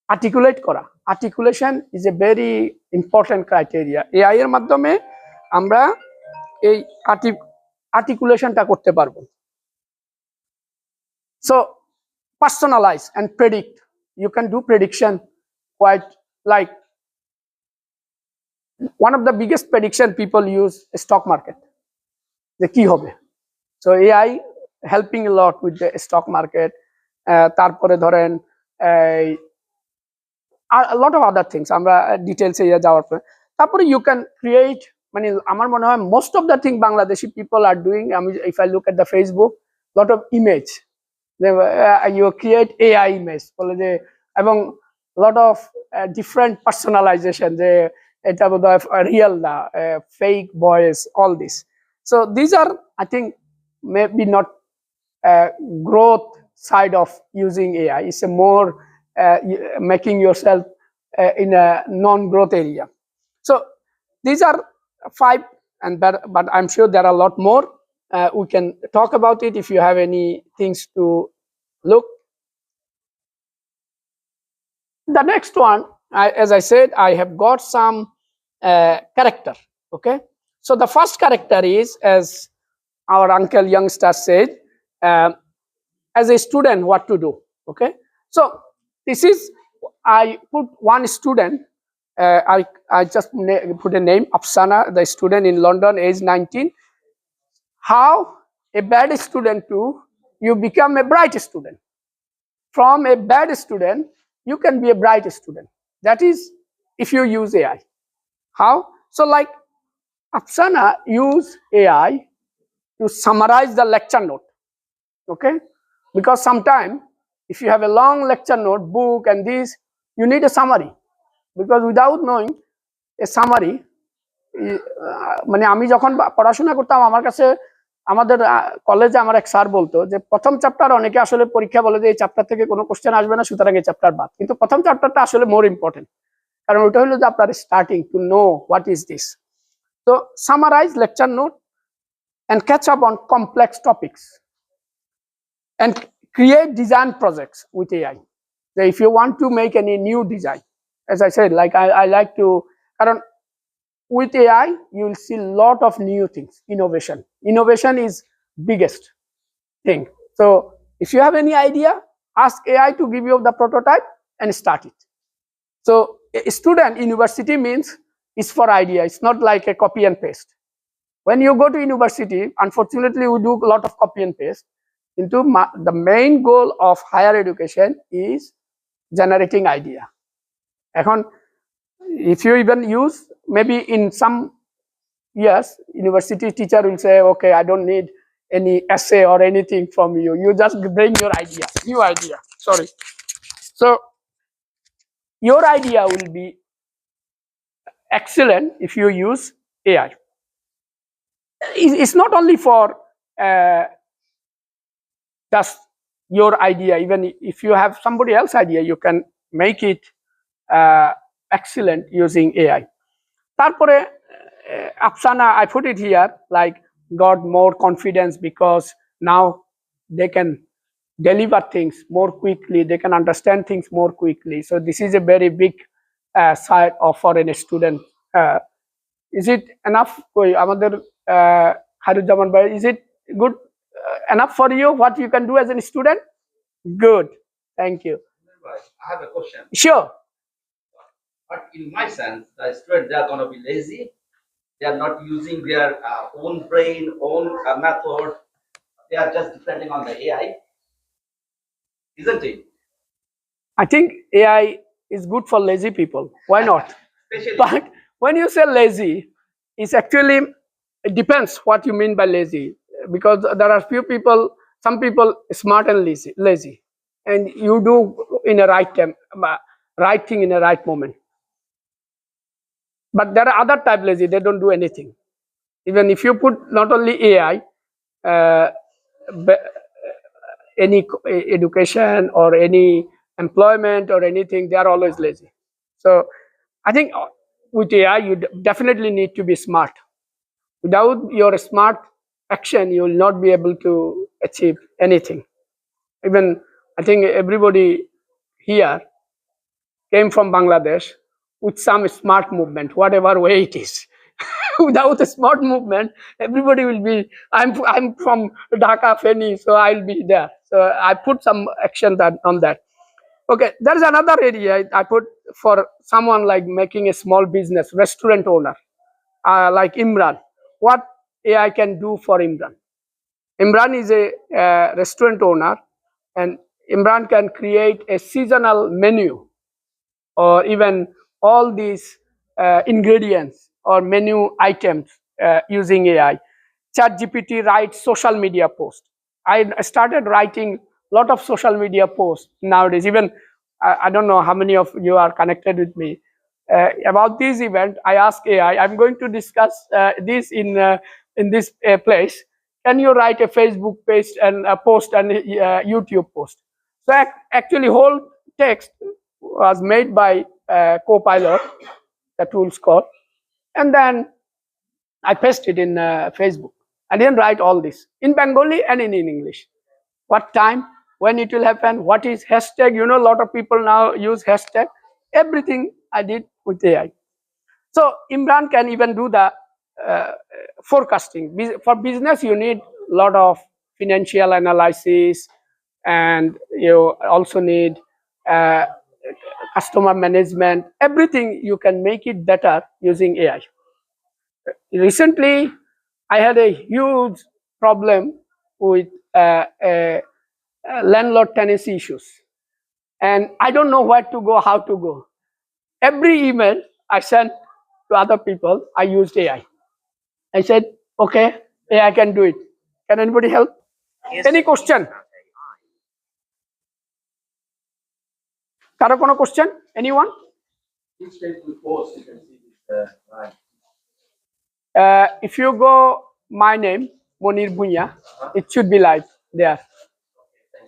articulate করা, articulation is a very important criteria. AI এর মাধ্যমে আমরা এই আর্টিকুলেশনটা করতে পারবো। So personalise and predict, you can do prediction quite, like one of the biggest prediction people use stock market, the key hobe. So AI helping a lot with the stock market, তারপরে ধরেন a lot of other things আমরা ডিটেলসে যাওয়ার পরে তারপরে you can create মানে আমার মনে হয় most of the thing Bangladeshi people are doing আমি if I look at the Facebook lot of image you create AI image বলে যে এবং লট অফ ডিফারেন্ট পার্সোনালাইজেশন যে এটা বোধ হয় রিয়েল না fake voice all this so this are I think maybe not growth side of using AI. It's a more making yourself in a non-growth area. So these are 5, and but I'm sure there are a lot more. We can talk about it if you have any things to look. The next one, as I said, I have got some character. Okay, so the first character is, as our uncle youngster said, as a student what to do. Okay, so this is, I put one student, I just put a name, Afsana, the student in London, age 19. How a bad student to you become a bright student. From a bad student you can be a bright student. That is if you use AI. How? So like Afsana use AI to summarize the lecture note. Okay, because sometimes if you have a long lecture note book and this, you need a summary, because without knowing a summary মানে আমি যখন পড়াশোনা করতাম আমার কাছে আমাদের কলেজে আমার এক স্যার বলতো যে প্রথম চ্যাপ্টার অনেকে আসলে পরীক্ষা বলে যে এই চ্যাপ্টার থেকে কোনো কোশ্চেন আসবে না সুতরাং এই চ্যাপ্টার বাদ, কিন্তু প্রথম চ্যাপ্টারটা আসলে মোর ইম্পর্টেন্ট, কারণ ওটা হলো যে আপনার starting to know what is this. তো summarize lecture note and catch up on complex topics and create design projects with AI. So if you want to make any new design, as I said, like I like to, karon with AI you will see lot of new things. Innovation is biggest thing. So if you have any idea, ask AI to give you the prototype and start it. So a student university means is for idea, it's not like a copy and paste. When you go to university, unfortunately we do a lot of copy and paste. Into the main goal of higher education is generating idea. এখন if you even use, maybe in some years university teacher will say, okay, I don't need any essay or anything from you, you just bring your idea, new idea, sorry. So your idea will be excellent if you use AI. It's not only for just your idea, even if you have somebody else's idea, you can make it excellent using AI. Tarpore Afsana, I put it here, like got more confidence because now they can deliver things more quickly, they can understand things more quickly. So this is a very big side of for a student. Is it enough? Amader Khairuzzaman bhai, is it good enough for you what you can do as a student? Good, thank you. I have a question. Sure. But in my sense, the students, they are going to be lazy. They are not using their own brain, own method. They are just depending on the AI, isn't it? I think AI is good for lazy people. Why not? Especially, But when you say lazy, it's actually, it depends what you mean by lazy, because there are few people, some people smart and lazy, and you do in a right time, right thing in a right moment. But there are other type lazy, they don't do anything. Even if you put not only AI, any education or any employment or anything, they are always lazy. So I think with AI, you definitely need to be smart. Without your smart action, you will not be able to achieve anything. Even I think everybody here came from Bangladesh with some smart movement, whatever way it is. Without a smart movement, everybody will be, I'm from Dhaka, Feni, so I'll be there. So I put some action on that. Okay, there is another area I put for someone like making a small business, restaurant owner, like Imran. What AI can do for Imran? Imran is a restaurant owner, and Imran can create a seasonal menu or even all these ingredients or menu items using AI. ChatGPT writes social media posts. I started writing a lot of social media posts nowadays. Even I don't know how many of you are connected with me. About this event, I asked AI, I'm going to discuss this in this place. Can you write a Facebook post and a post and YouTube post? So actually, whole text was made by Copilot, the tool's called, and then I pasted in Facebook. I didn't write all this in Bengali and in English. What time, when it will happen, what is hashtag? You know, a lot of people now use hashtag. Everything I did with AI. So Imran can even do the forecasting. For business, you need a lot of financial analysis, and you also need uh, customer management. Everything you can make it better using AI. Recently, I had a huge problem with landlord tenancy issues, and I don't know where to go, how to go. Every email I sent to other people, I used AI. I said, okay, AI can do it. Can anybody help? Any question? Karo kono question? Anyone? If you go my name, Monir Bunya, it should be live there.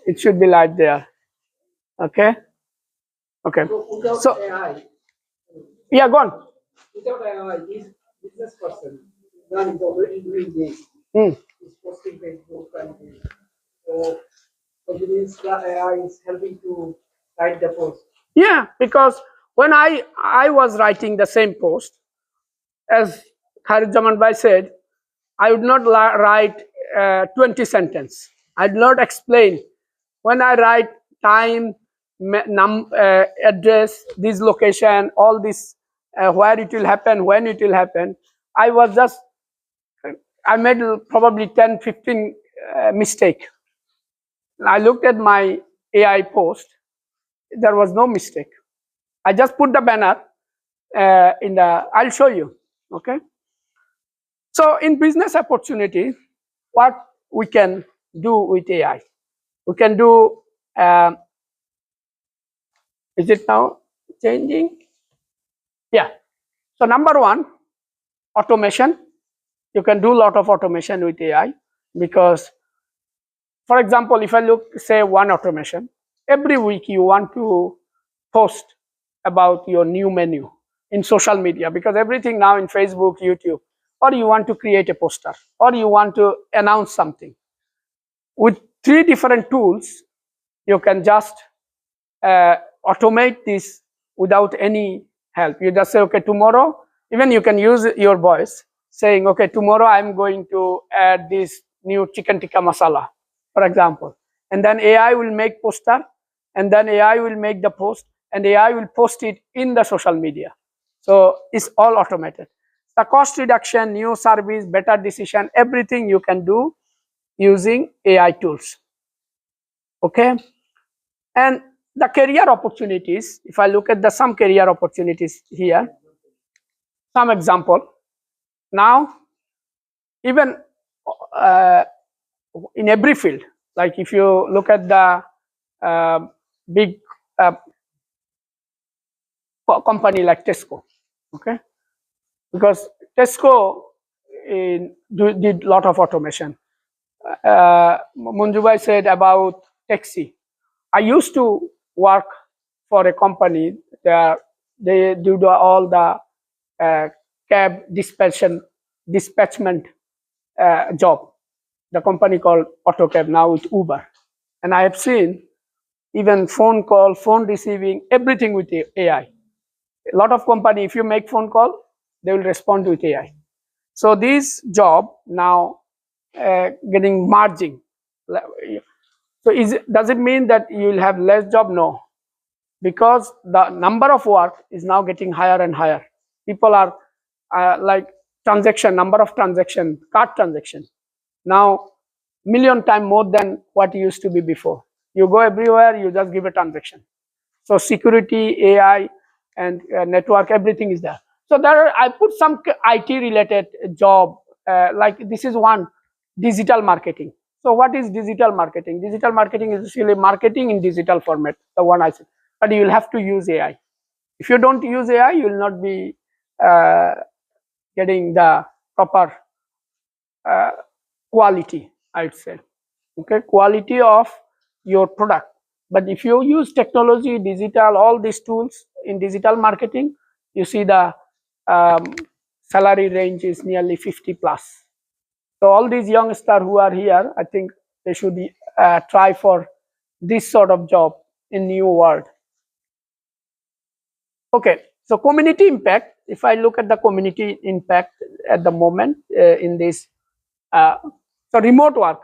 It should be live there. Okay? Okay. So, yeah, go on. Without AI, this business person, one is already doing this. Hmm. He's posting Facebook and this. So it means the AI is helping to write the post. Yeah, because when I was writing the same post, as Khalid Zaman Bhai said, I would not write 20 sentences. I would not explain. When I write time, address, this location, all this, where it will happen, when it will happen, I was just, I made probably 10, 15 mistake. I looked at my AI post, there was no mistake. I just put the banner I'll show you, okay? So in business opportunity, what we can do with AI? We can do, is it now changing? Yeah. So number one, automation. You can do a lot of automation with AI because, for example, if I look, say one automation, every week you want to post about your new menu in social media because everything now in Facebook, YouTube, or you want to create a poster or you want to announce something. With 3 different tools, you can just automate this without any help. You just say, okay, tomorrow, even you can use your voice saying, okay, tomorrow I'm going to add this new chicken tikka masala, for example. And then AI will make poster, and then AI will make the post, and AI will post it in the social media. So it's all automated. The cost reduction, new service, better decision, everything you can do using AI tools. Okay. And the career opportunities, if I look at some career opportunities here, some example. Now, even in every field, like if you look at the big company like Tesco, okay, because Tesco did a lot of automation. Munjubai said about taxi. I used to work for a company that they do all the cab dispatchment job. The company called AutoCab, now it's Uber. And I have seen even phone call, phone receiving, everything with AI. A lot of company, if you make phone call, they will respond with AI. So this job now getting merging. So does it mean that you will have less job? No, because the number of work is now getting higher and higher. People are like number of card transaction now million times more than what it used to be before. You go everywhere, you just give a transaction. So security, AI, and network, everything is there. So there, I put some IT related job, like this is one, digital marketing. So what is digital marketing? Digital marketing is really marketing in digital format, the one I said. But you will have to use AI. If you don't use AI, you will not be getting the proper quality, I'd say. Okay, quality of your product. But if you use technology, digital, all these tools in digital marketing, you see the salary range is nearly 50 plus. So all these youngsters who are here, I think they should try for this sort of job in new world. Okay, so community impact. If I look at the community impact at the moment in this, so remote work.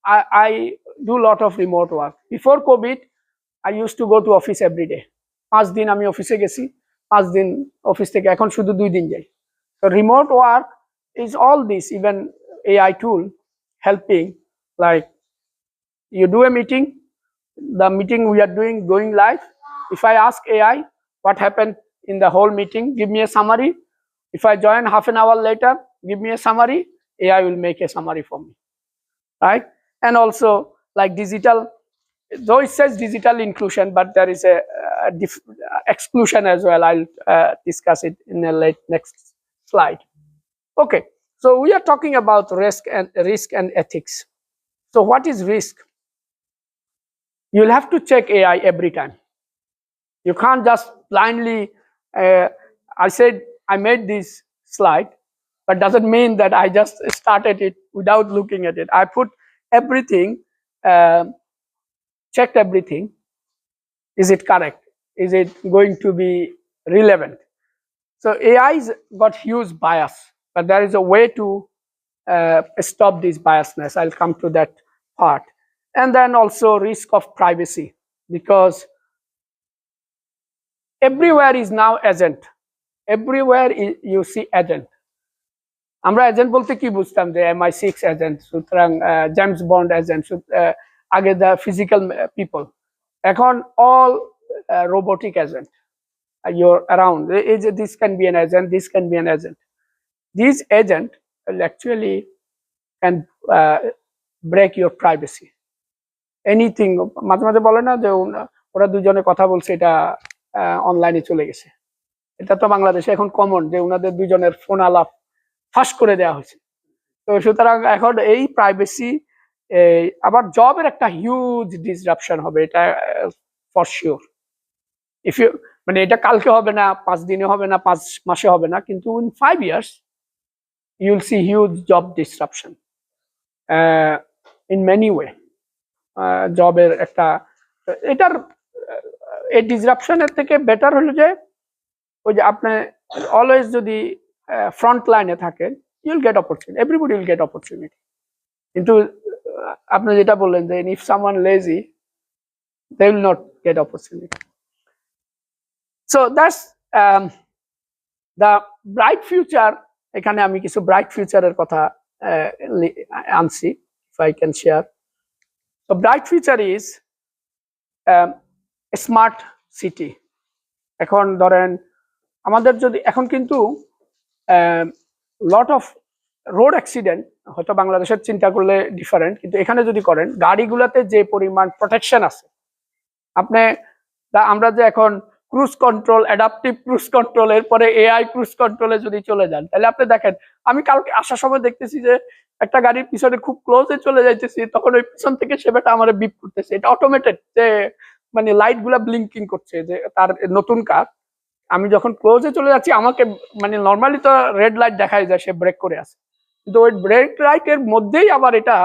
I do a lot of remote work. Before COVID, I used to go to office every day. 5 দিন আমি অফিসে গেছি, 5 দিন office থেকে এখন শুধু 2 দিন যাই। So remote work is all this, even AI tool helping. Like you do a meeting, the meeting we are doing going live. If I ask AI what happened in the whole meeting, give me a summary. If I join half an hour later, give me a summary. AI will make a summary for me, right? And also like digital, though it says digital inclusion, but there is a exclusion as well. I'll discuss it in the next slide. Okay, so we are talking about risk and ethics. So what is risk? You'll have to check AI every time. You can't just blindly, I said I made this slide, but doesn't mean that I just started it without looking at it. I put everything, checked everything. Is it correct? Is it going to be relevant? So AI's got huge bias, but there is a way to stop this biasness. I'll come to that part. And then also risk of privacy, because everywhere is now agent. Everywhere you see agent. আমরা agent বলতে কি বুঝতাম যে MI6 agent, সুতরাং James bond agent, আগে the physical people, এখন all robotic agent. You're around. This can be an agent, this can be an agent. These agent will actually can break your privacy. Anything, মাঝে মাঝে বলে না যে ওরা দুজনে কথা বলছে, এটা অনলাইনে চলে গেছে। এটা তো বাংলাদেশে এখন কমন যে ওনাদের দুজনের ফোন আলাপ ফাঁস করে দেওয়া হয়েছে। তো সুতরাং এখন এই প্রাইভেসি, আবার জবের একটা হিউজ ডিসরাপশন হবে, এটা ফর শিওর। ইফ ইউ, মানে এটা কালকে হবে না, 5 দিনে হবে না, 5 মাসে হবে না, কিন্তু in 5 years you will see huge job disruption in many way. জবের একটা, এটার এই ডিসরাপশনের থেকে বেটার হলো যে ওই যে আপনি অলওয়েজ যদি ফ্রন্ট লাইনে থাকেন, you'll get opportunity, everybody will get opportunity. কিন্তু আপনি যেটা বললেন যে if someone lazy, they will not get opportunity. So that's the bright future. এখানে আমি কিছু ব্রাইট ফিউচারের কথা আনছি, if I can share. So bright future is smart city. এখন ধরেন আমাদের যদি এখন কিন্তু লট অফ রোড অ্যাক্সিডেন্ট, হয়তো বাংলাদেশের চিন্তা করলে ডিফারেন্ট, কিন্তু এখানে যদি করেন গাড়িগুলোতে যে পরিমাণ প্রোটেকশন আছে, আপনি আমরা যে এখন cruise control, adaptive cruise control, এরপরে এআই ক্রুজ কন্ট্রোলে যদি চলে যান, তাহলে আপনি দেখেন আমি কালকে আসার সময় দেখতেছি যে একটা গাড়ির পিছনে খুব ক্লোজে চলে যাইতেছি, তখন ওই পিছন থেকে সেটা আমার বিপ করতেছে। এটা অটোমেটেড, যে মানে লাইট গুলা ব্লিঙ্কিং করছে, যে তার নতুন কার। আমি যখন ক্লোজে চলে যাচ্ছি, আমাকে মানে নর্মালি তো রেড লাইট দেখাই যায়, সে ব্রেক করে আছে, কিন্তু ওই ব্রেক লাইটের মধ্যেই আবার এটা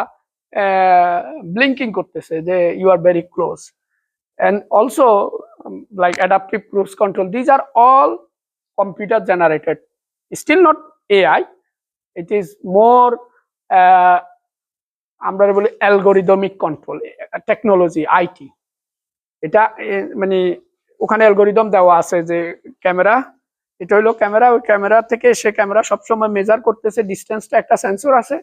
ব্লিঙ্কিং করতেছে যে you are very close. And also like adaptive cruise control, these are all computer generated, still not AI, it is more আমরা বলি অ্যালগরিদমিক কন্ট্রোল টেকনোলজি, আইটি। এটা মানে ওখানে অ্যালগরিদম দেওয়া আছে যে ক্যামেরা, এটা হলো ক্যামেরা, ওই ক্যামেরা থেকে সে ক্যামেরা সবসময় মেজার করতেছে ডিস্টেন্সটা, একটা সেন্সর আছে,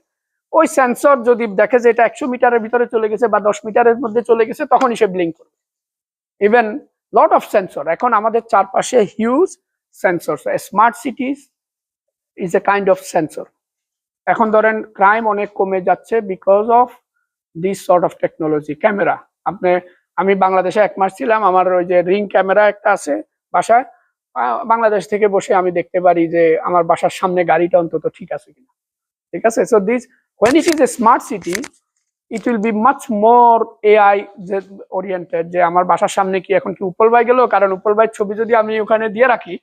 ওই সেন্সর যদি দেখে যে এটা 100 মিটারের ভিতরে চলে গেছে বা 10 মিটারের মধ্যে চলে গেছে, তখনই সে ব্লিঙ্ক করবে। ইভেন লট অফ সেন্সর, এখন আমাদের চারপাশে huge sensor. Smart সিটিজ is a kind of sensor. এখন ধরেন ক্রাইম অনেক কমে যাচ্ছে because of this sort of technology. Camera, আমি বাংলাদেশে 1 মাস ছিলাম, আমার ওই যে রিং ক্যামেরা একটা আছে বাসায়, বাংলাদেশ থেকে বসে আমি দেখতে পারি যে আমার বাসার সামনে গাড়িটা অন্তত ঠিক আছে কিনা, ঠিক আছে। So this when it is a smart city, it will be much more AI oriented, যে আমার বাসার সামনে কি এখন কি উপল ভাই গেল, কারণ উপল ভাইয়ের ছবি যদি আমি ওখানে দিয়ে রাখি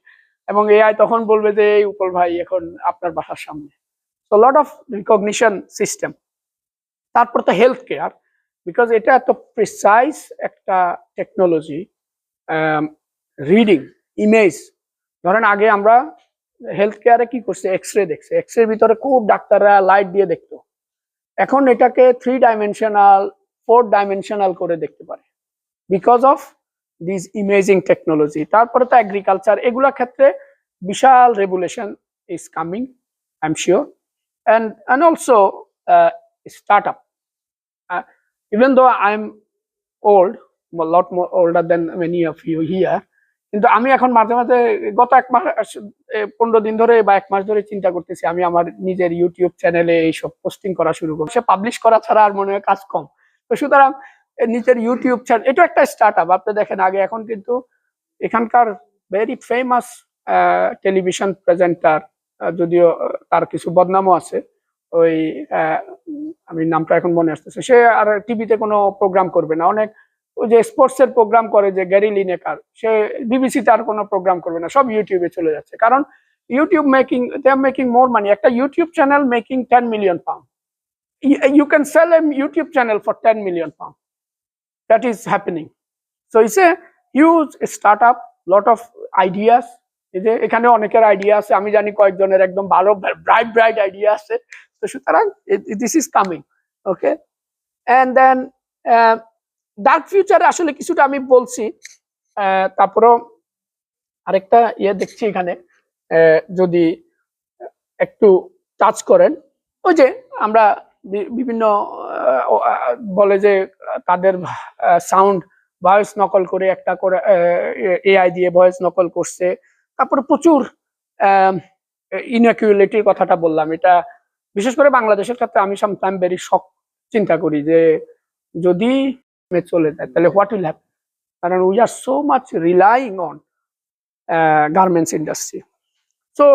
এবং এআই তখন বলবে যে এই উপল ভাই এখন আপনার বাসার সামনে। So lot of recognition system. তারপর তো হেলথ কেয়ার, বিকজ এটা এত প্রিসাইজ একটা টেকনোলজি। রিডিং ইমেজ, ধরেন আগে আমরা হেলথ কেয়ারে কি করছে, এক্সরে দেখছে, এক্সরের ভিতরে খুব ডাক্তাররা লাইট দিয়ে দেখতো, এখন এটাকে 3 ডাইমেনশনাল 4 ডাইমেনশনাল করে দেখতে পারে because of this imaging technology. তারপরে তো এগ্রিকালচার, এগুলা ক্ষেত্রে বিশাল regulation is coming, I am sure, and also startup. Even though I'm old, a lot more older than many of you here, কিন্তু আমি এখন মাঝে মাঝে গত 1 মাস 15 দিন ধরে বা 1 মাস ধরে চিন্তা করতেছি আমি আমার নিজের ইউটিউব চ্যানেলে এইসব পোস্টিং করা শুরু করব। সে পাবলিশ করা ছাড়া আর মনে হয় কাজ কম। তো সুতরাং নিজের ইউটিউব চ্যানেল এটা একটা স্টার্টআপ। আপনি দেখেন আগে, এখন কিন্তু এখানকার ভেরি ফেমাস টেলিভিশন প্রেজেন্টার, যদিও তার কিছু বদনামও আছে, ওই আমি নামটা এখন মনে আসতেছে, সে আর টিভিতে কোনো প্রোগ্রাম করবে না। অনেক ওই যে স্পোর্টস এর প্রোগ্রাম করে যে গ্যারি লিনেকার, সে বিবিসিতে আর কোনো প্রোগ্রাম করবে না, সব ইউটিউবে চলে যাচ্ছে। কারণ YouTube they are making more money. একটা YouTube channel making 10 million pound. You can sell a YouTube channel for 10 million pound. That is happening. So it's a huge startup, lot of ideas. এই যে এখানে অনেকের idea আছে, আমি জানি কয়েকজনের একদম ভালো ব্রাইট আইডিয়া আছে। তো সুতরাং this is coming, okay. And then dark ফিউচারে আসলে কিছুটা আমি বলছি। তারপরও আরেকটা দেখছি এখানে, যদি একটু টাচ করেন, ওই যে আমরা বিভিন্ন বলে যে তাদের সাউন্ড ভয়েস নকল করে একটা করে এআই দিয়ে ভয়েস নকল করছে। তারপরে প্রচুর ইনএকুয়ালিটির কথাটা বললাম, এটা বিশেষ করে বাংলাদেশের ক্ষেত্রে আমি সামটাইম ভেরি শক চিন্তা করি যে যদি চলে যায় তাহলে হোয়াট উইল হ্যাপেন, কারণ we are so much relying on garments industry. So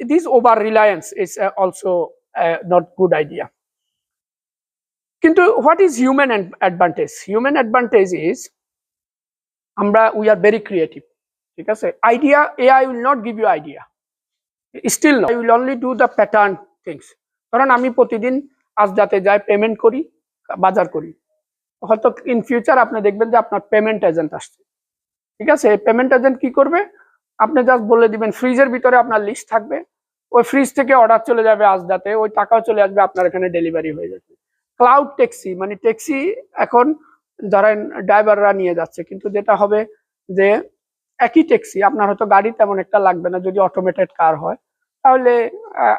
this over reliance is also not good idea. কিন্তু what is human advantage? Human advantage is we are very creative, ঠিক আছে। idea, AI will not give you idea, still no, I will only do the pattern things. কারণ আমি প্রতিদিন আজদাতে যাই, payment করি, বাজার করি, হয়তো ইন ফিউচার আপনি দেখবেন যে আপনার পেমেন্ট এজেন্ট আসছে, ঠিক আছে। পেমেন্ট এজেন্ট কি করবে, আপনি জাস্ট বলে দিবেন, ফ্রিজের ভিতরে আপনার লিস্ট থাকবে, ওই ফ্রিজ থেকে অর্ডার চলে যাবে আজদাতে, ওই টাকাও চলে আসবে, আপনার এখানে ডেলিভারি হয়ে যাবে। ক্লাউড ট্যাক্সি, মানে ট্যাক্সি এখন ধরেন ড্রাইভাররা নিয়ে যাচ্ছে, কিন্তু যেটা হবে যে একই ট্যাক্সি, আপনার হয়তো গাড়ি তেমন একটা লাগবে না যদি অটোমেটেড কার হয়, তাহলে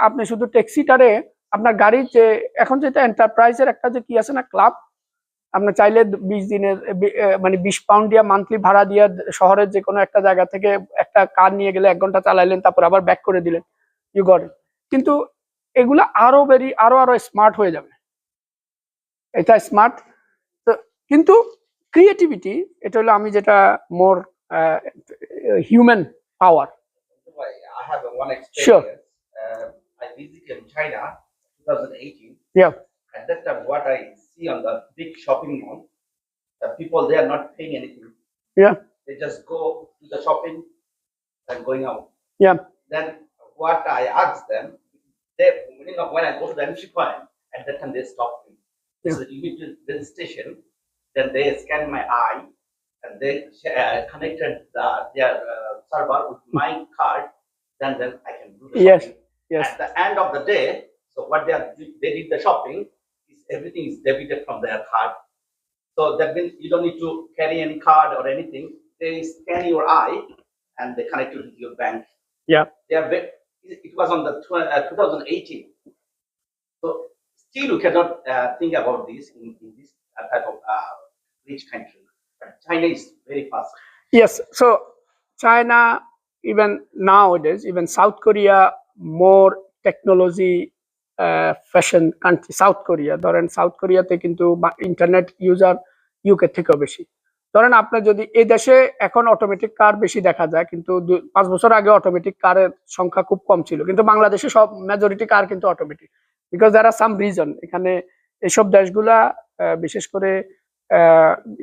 আপনি শুধু ট্যাক্সিটারে আপনার গাড়ির যে এখন যেটা এন্টারপ্রাইজের একটা যে কি আছে না ক্লাব, আপনি চাইলে 20 দিনের মানে 20 পাউন্ড দিয়ে মান্থলি ভাড়া দিয়ে শহরের যে কোনো একটা জায়গা থেকে একটা কার নিয়ে গেলে 1 ঘন্টা চালাইলেন, তারপর আবার ব্যাক করে দিলেন, ইউ গট ইট। কিন্তু এগুলো আরো স্মার্ট হয়ে যাবে, এটা স্মার্ট। কিন্তু ক্রিয়েটিভিটি, এটা হলো আমি যেটা more human power. I have one experience. Sure. I visited China 2018. Yeah. At that time, what I see on the big shopping mall, the people, they are not paying anything. Yeah. They just go to the shopping and going out. Yeah. Then what I asked them, they, when I go to the entry point, at that time they stop me. Yeah. So you need to registration, then they scan my eye and they connected their server with my card, then I can do the Yes. shopping. Yes. At the end of the day, so what they did the shopping, is everything is debited from their card. So that means you don't need to carry any card or anything. They scan your eye and they connect it with your bank. Yeah. It was on the 2018. So still you cannot think about this in this type of rich country. But China is very fast. Yes, so China, even nowadays, even South Korea, more technology fashion country. South Korea, ধরেন south কোরিয়াতে কিন্তু internet user UK থেকেও বেশি। ধরেন আপনার যদি এই দেশে এখন অটোমেটিক কার বেশি দেখা যায়, কিন্তু 5 বছর আগে অটোমেটিক কারের সংখ্যা খুব কম ছিল, কিন্তু বাংলাদেশে সব মেজরিটি কার কিন্তু automatic, because there are some reason. এখানে এসব দেশগুলা বিশেষ করে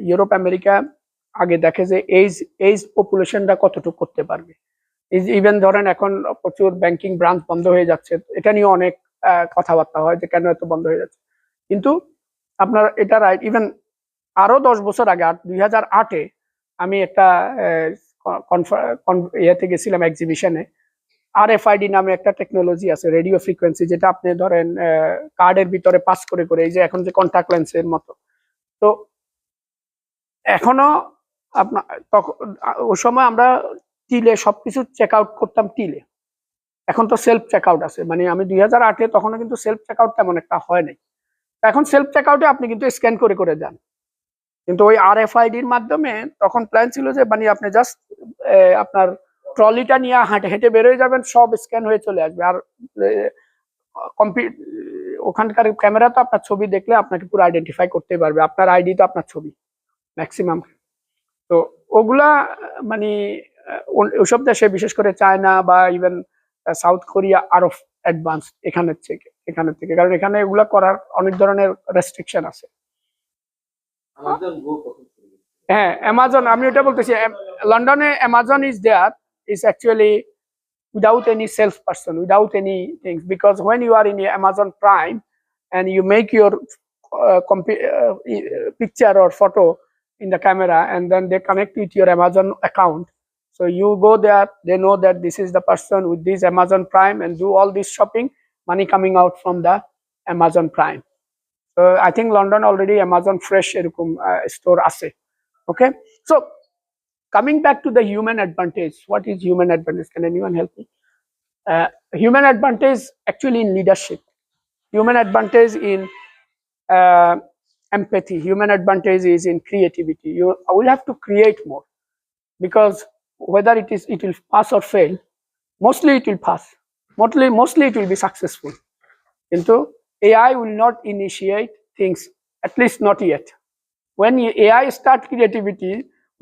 ইউরোপ আমেরিকা আগে দেখে যে এইজ পপুলেশনটা কতটুকু করতে পারবে। ইভেন ধরেন এখন প্রচুর ব্যাংকিং ব্রাঞ্চ বন্ধ হয়ে যাচ্ছে, এটা নিয়ে অনেক কথাবার্তা হয় যে কেন এত বন্ধ হয়ে যাচ্ছে, কিন্তু আপনার এটা রাইট। ইভেন আরো 10 বছর আগে 2008-এ আমি একটা ইয়েতে গেছিলাম এক্সিবিশনে। RFID নামে একটা টেকনোলজি আছে, রেডিও ফ্রিকোয়েন্সি, যেটা আপনি ধরেন কার্ডের ভিতরে পাস করে করে, এই যে এখন যে কন্টাক্ট লেন্সের মতো। তো এখনো আপনার তখন ওই সময় আমরা টিলে সবকিছু চেক আউট করতাম টিলে, এখন তো সেলফ চেক আউট আছে। মানে আমি 2008-এ তখনও কিন্তু সেলফ চেক আউট তেমন একটা হয় নাই। এখন সেলফ চেক আউটে আপনি কিন্তু স্ক্যান করে করে যান, কিন্তু ওই RFID-র মাধ্যমে তখন প্ল্যান ছিল যে মানে আপনি জাস্ট আপনার ট্রলিটা নিয়ে হেঁটে বেরোয় যাবেন, সব স্ক্যান হয়ে চলে আসবে। আর ওখানকার ক্যামেরা তো আপনার ছবি দেখলে আপনাকে পুরো আইডেন্টিফাই করতে পারবে, আপনার আইডি তো আপনার ছবি ম্যাক্সিমাম। তো ওগুলা মানে ওসব দেশে বিশেষ করে চায়না বা ইভেন সাউথ কোরিয়া আরো অ্যাডভান্স এখানের থেকে, কারণ এখানে এগুলা করার অনেক ধরনের রেস্ট্রিকশন আছে। হ্যাঁ, অ্যামাজন, আমি ওটা বলতেছি, লন্ডনে Amazon is there, is actually without any salesperson, without any things, because when you are in Amazon Prime and you make your picture or photo in the camera, and then they connect with your Amazon account, so you go there, they know that this is the person with this Amazon Prime, and do all this shopping, money coming out from the Amazon Prime. So I think London already Amazon Fresh erukom store ase. Okay, so coming back to the human advantage, what is human advantage? Can anyone help me? Human advantage actually in leadership, human advantage in empathy, human advantage is in creativity. You will have to create more, because whether it will pass or fail, mostly it will pass, mostly it will be successful. Into AI will not initiate things, at least not yet. When AI start creativity,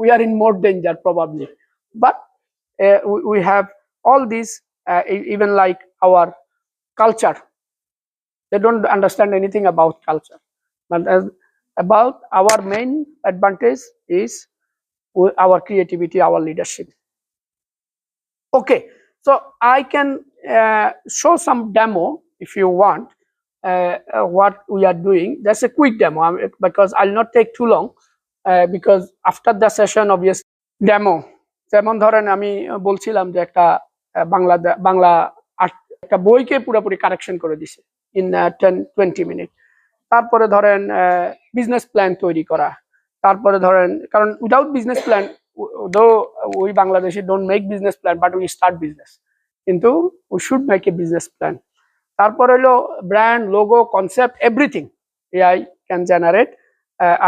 we are in more danger probably. But we have all these, even like our culture, they don't understand anything about culture. But about our main advantage is our creativity, our leadership. Okay, so I can show some demo if you want, what we are doing. That's a quick demo, because I'll not take too long, because after the session obviously demo, যেমন ধরেন আমি বলছিলাম যে একটা বাংলা একটা বইকে পুরোপুরি correction করে দিছে ইন 10-20 মিনিট। তারপরে ধরেন বিজনেস প্ল্যান তৈরি করা, তারপরে ধরেন, কারণ without business plan, though we Bangladeshi don't make business plan but we start business, কিন্তু we should make a business plan. তারপর হলো brand, logo, concept, everything AI can generate.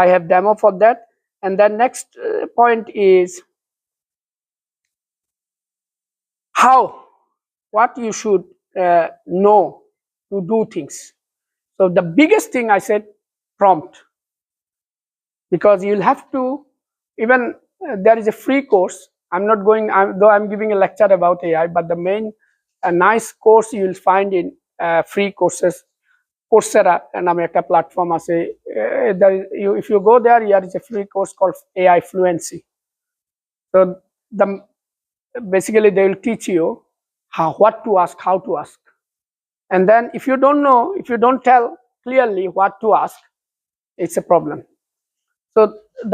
I have demo for that. And then next point is what you should know to do things. So the biggest thing I said, prompt, because you'll have to, even there is a free course. I'm not going, though I'm giving a lecture about AI, but the main nice course you will find in free courses, Coursera নামে একটা platform আছে। If you go there, there is a free course called AI Fluency. So basically they will teach you what to ask, how to ask. And then if you don't know, if you don't tell clearly what to ask, it's a problem. So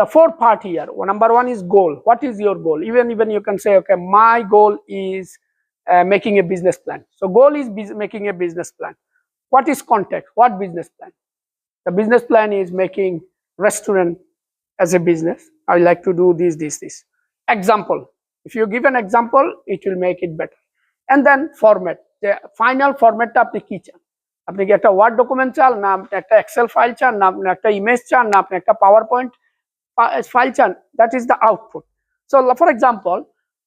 the fourth part here, number one is goal. What is your goal? Even you can say, okay, my goal is making a business plan. So goal is making a business plan. What is context? What business plan? The business plan is making restaurant as a business. I like to do this. Example. If you give an example, it will make it better. And then format. The final format of the kitchen. আপনি কি একটা word document চান, না আপনি একটা Excel file চান, না আপনি একটা ইমেজ চান, না আপনি একটা power point file chan, that is the output. So for example,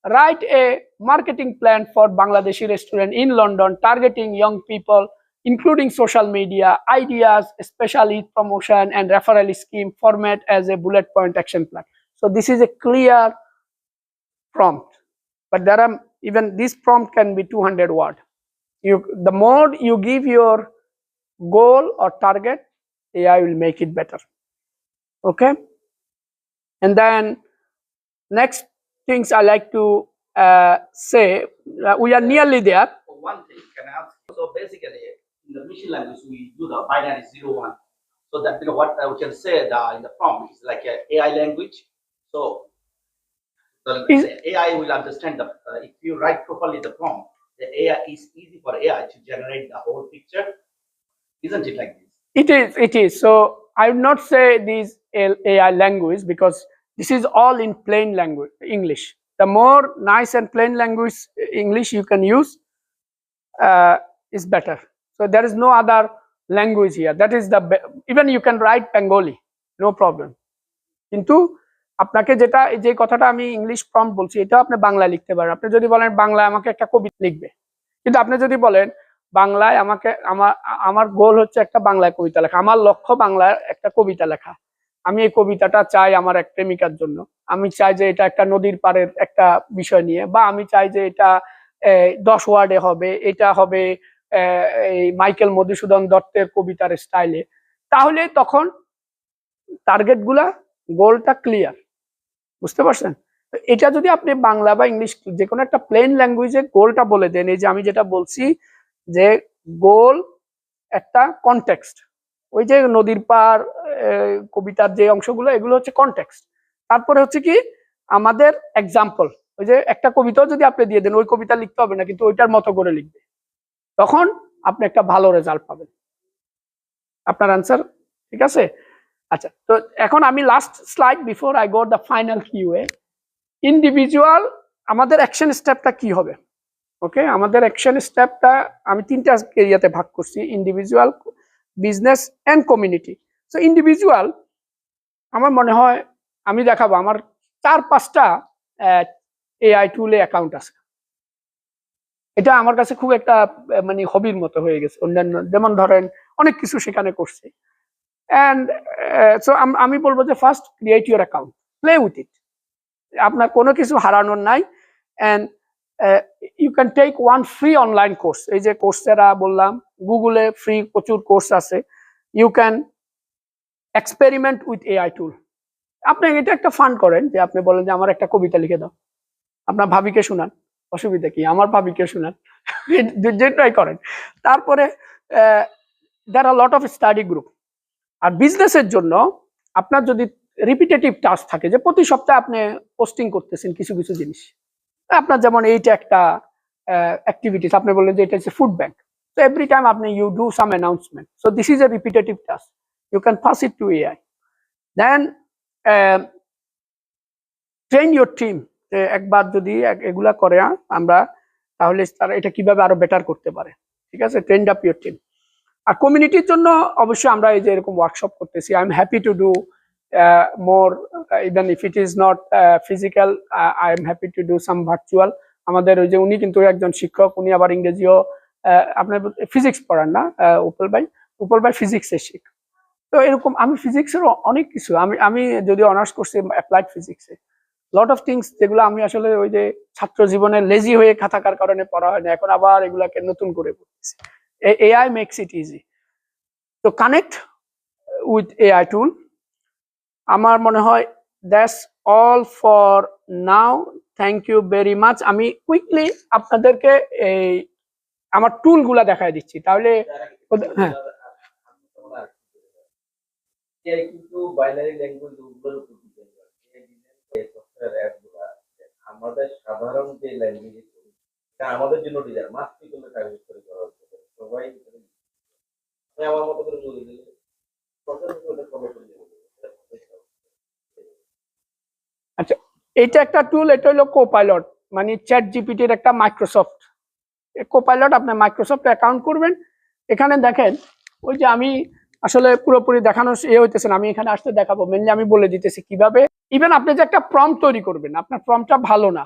write a marketing plan for Bangladeshi restaurant in London targeting young people, including social media ideas, especially promotion and referral scheme format as a bullet point action plan. So this is a clear prompt, but there are even this prompt can be 200 word. The more you give your goal or target, AI will make it better. Okay. And then next things I like to say, we are nearly there. One thing, can I ask? So basically, in the machine language, we do the binary 0, 1. So that what we can say in the prompt is like a AI language. So the AI will understand if you write properly the prompt, the AI is easy for AI to generate the whole picture. Isn't it like this? It is. So I would not say this AI language because this is all in plain language English. The more nice and plain language English you can use is better. So there is no other language here. That is the even you can write Bengali, no problem. কিন্তু আপনাকে যেটা যে কথাটা আমি English prompt বলছি এটা আপনি বাংলায় লিখতে পারেন। আপনি যদি বলেন বাংলায় আমাকে একটা কবিতা লিখবে, কিন্তু আপনি যদি বলেন বাংলায় আমাকে আমার গোল হচ্ছে একটা বাংলায় কবিতা লেখা, আমার লক্ষ্য বাংলায় একটা কবিতা লেখা, আমি এই কবিতাটা চাই আমার এক প্রেমিকার জন্য, আমি চাই যে এটা একটা নদীর পাড়ের একটা বিষয় নিয়ে, বা আমি চাই যে এটা 10 ওয়ার্ডে হবে, এটা হবে এই মাইকেল মধুসূদন দত্তের কবিতার স্টাইলে, তাহলে তখন টার্গেট গুলা গোলটা ক্লিয়ার। বুঝতে পারছেন? এটা যদি আপনি বাংলা বা ইংলিশ যে কোনো একটা প্লেন ল্যাঙ্গুয়েজে গোলটা বলে দেন, এই যে আমি যেটা বলছি যে গোল একটা কনটেক্সট, ওই যে নদীর পাড় কবিতার যে অংশগুলো এগুলো হচ্ছে কনটেক্সট, তারপরে হচ্ছে কি আমাদের এক্সাম্পল, ওই যে একটা কবিতাও যদি আপনি দিয়ে দেন ওই কবিতা লিখতে হবে না, কিন্তু ওইটার মতো করে লিখবে, তখন আপনি একটা ভালো রেজাল্ট পাবেন। আপনার আনসার ঠিক আছে? আচ্ছা, তো এখন আমি last slide before I go the final QA. Individual আমাদের অ্যাকশন স্টেপটা কি হবে? ওকে, আমাদের অ্যাকশন স্টেপটা আমি 3টা এরিয়াতে ভাগ করছি, individual, business and community. So individual আমার মনে হয় আমি দেখাবো আমার 4-5টা এআই টুলে অ্যাকাউন্ট আছে। এটা আমার কাছে খুব একটা মানে হবির মতো হয়ে গেছে। অন্যান্য যেমন ধরেন অনেক কিছু সেখানে করছে। অ্যান্ড সো আমি বলবো যে first create your account, play with it, আপনার কোনো কিছু হারানোর নাই। And you can take one free online course, এই যে কোর্সেরা বললাম, গুগলে ফ্রি প্রচুর কোর্স আছে। You can experiment with AI tool. আপনি এটা একটা ফান করেন যে আপনি বলেন যে আমার একটা কবিতা লিখে দাও, আপনার ভাবিকে শোনান, অসুবিধা কি, আমার ভাবিকে শোনান, যেটাই করেন। তারপরে দেয়ার আর লট অফ স্টাডি গ্রুপ। আর বিজনেসের জন্য আপনার যদি রিপিটেটিভ টাস্ক থাকে, যে প্রতি সপ্তাহে আপনি পোস্টিং করতেছেন কিছু কিছু জিনিস, আপনার যেমন এইটা একটা অ্যাক্টিভিটিস, আপনি বললেন যে এটা হচ্ছে food bank, so every time আপনি you do some announcement, so this is a repetitive task, you can pass it to AI. Then train your team, একবার যদি এগুলা করে আমরা, তাহলে তারা এটা কিভাবে আরো বেটার করতে পারে। ঠিক আছে, ট্রেন আপ ইউর টিম। আর কমিউনিটির জন্য অবশ্যই আমরা এই যে এরকম ওয়ার্কশপ করতেছি, I am happy to do more, even if it is not physical, I am happy to do some virtual. আমাদের ওই যে উনি কিন্তু একজন শিক্ষক, উনি আবার ইংরেজিও, আপনার ফিজিক্স পড়ান না উপল ভাই ফিজিক্সের শিক্ষক। তো এরকম আমি ফিজিক্সের অনেক কিছু, আমি যদি অনার্স করছি অ্যাপ্লাইড ফিজিক্সে, লট অফ থিংস যেগুলো আমি আসলে ওই যে ছাত্র জীবনে লেজি হয়ে থাকার কারণে পড়া হয় না, এখন আবার এগুলাকে নতুন করে পড়তেছি। AI makes it easy to connect with AI tool. আমার মনে হয় that's all for now. Thank you very much. আমি কুইকলি আপনাদেরকে এই আমার টুল গুলা দেখাই দিচ্ছি, তাহলে হ্যাঁ কিন্তু বাইনারি ল্যাঙ্গুয়েজ উপর সফটওয়্যার অ্যাপগুলো আমাদের সাধারণ যে ল্যাঙ্গুয়েজ আমাদের জন্য ডিজাইন মাস্টি করলে টার্গেট করে করা হচ্ছে, সবাই আমার মতো করে বলে দিলে আচ্ছা, এটা একটা টুল, এটা হলো কোপাইলট, মানে চ্যাট জিপিটির একটা মাইক্রোসফট কোপাইলট। আপনি মাইক্রোসফট অ্যাকাউন্ট করবেন, এখানে দেখেন ওই যে আমি আসলে পুরোপুরি দেখানো হইতেছে না, আমি এখানে আসতে দেখাবো। মেনলি আমি বলে দিতেছি কিভাবে। ইভেন আপনি যে একটা প্রম্পট তৈরি করবেন, আপনার প্রম্পটটা ভালো না,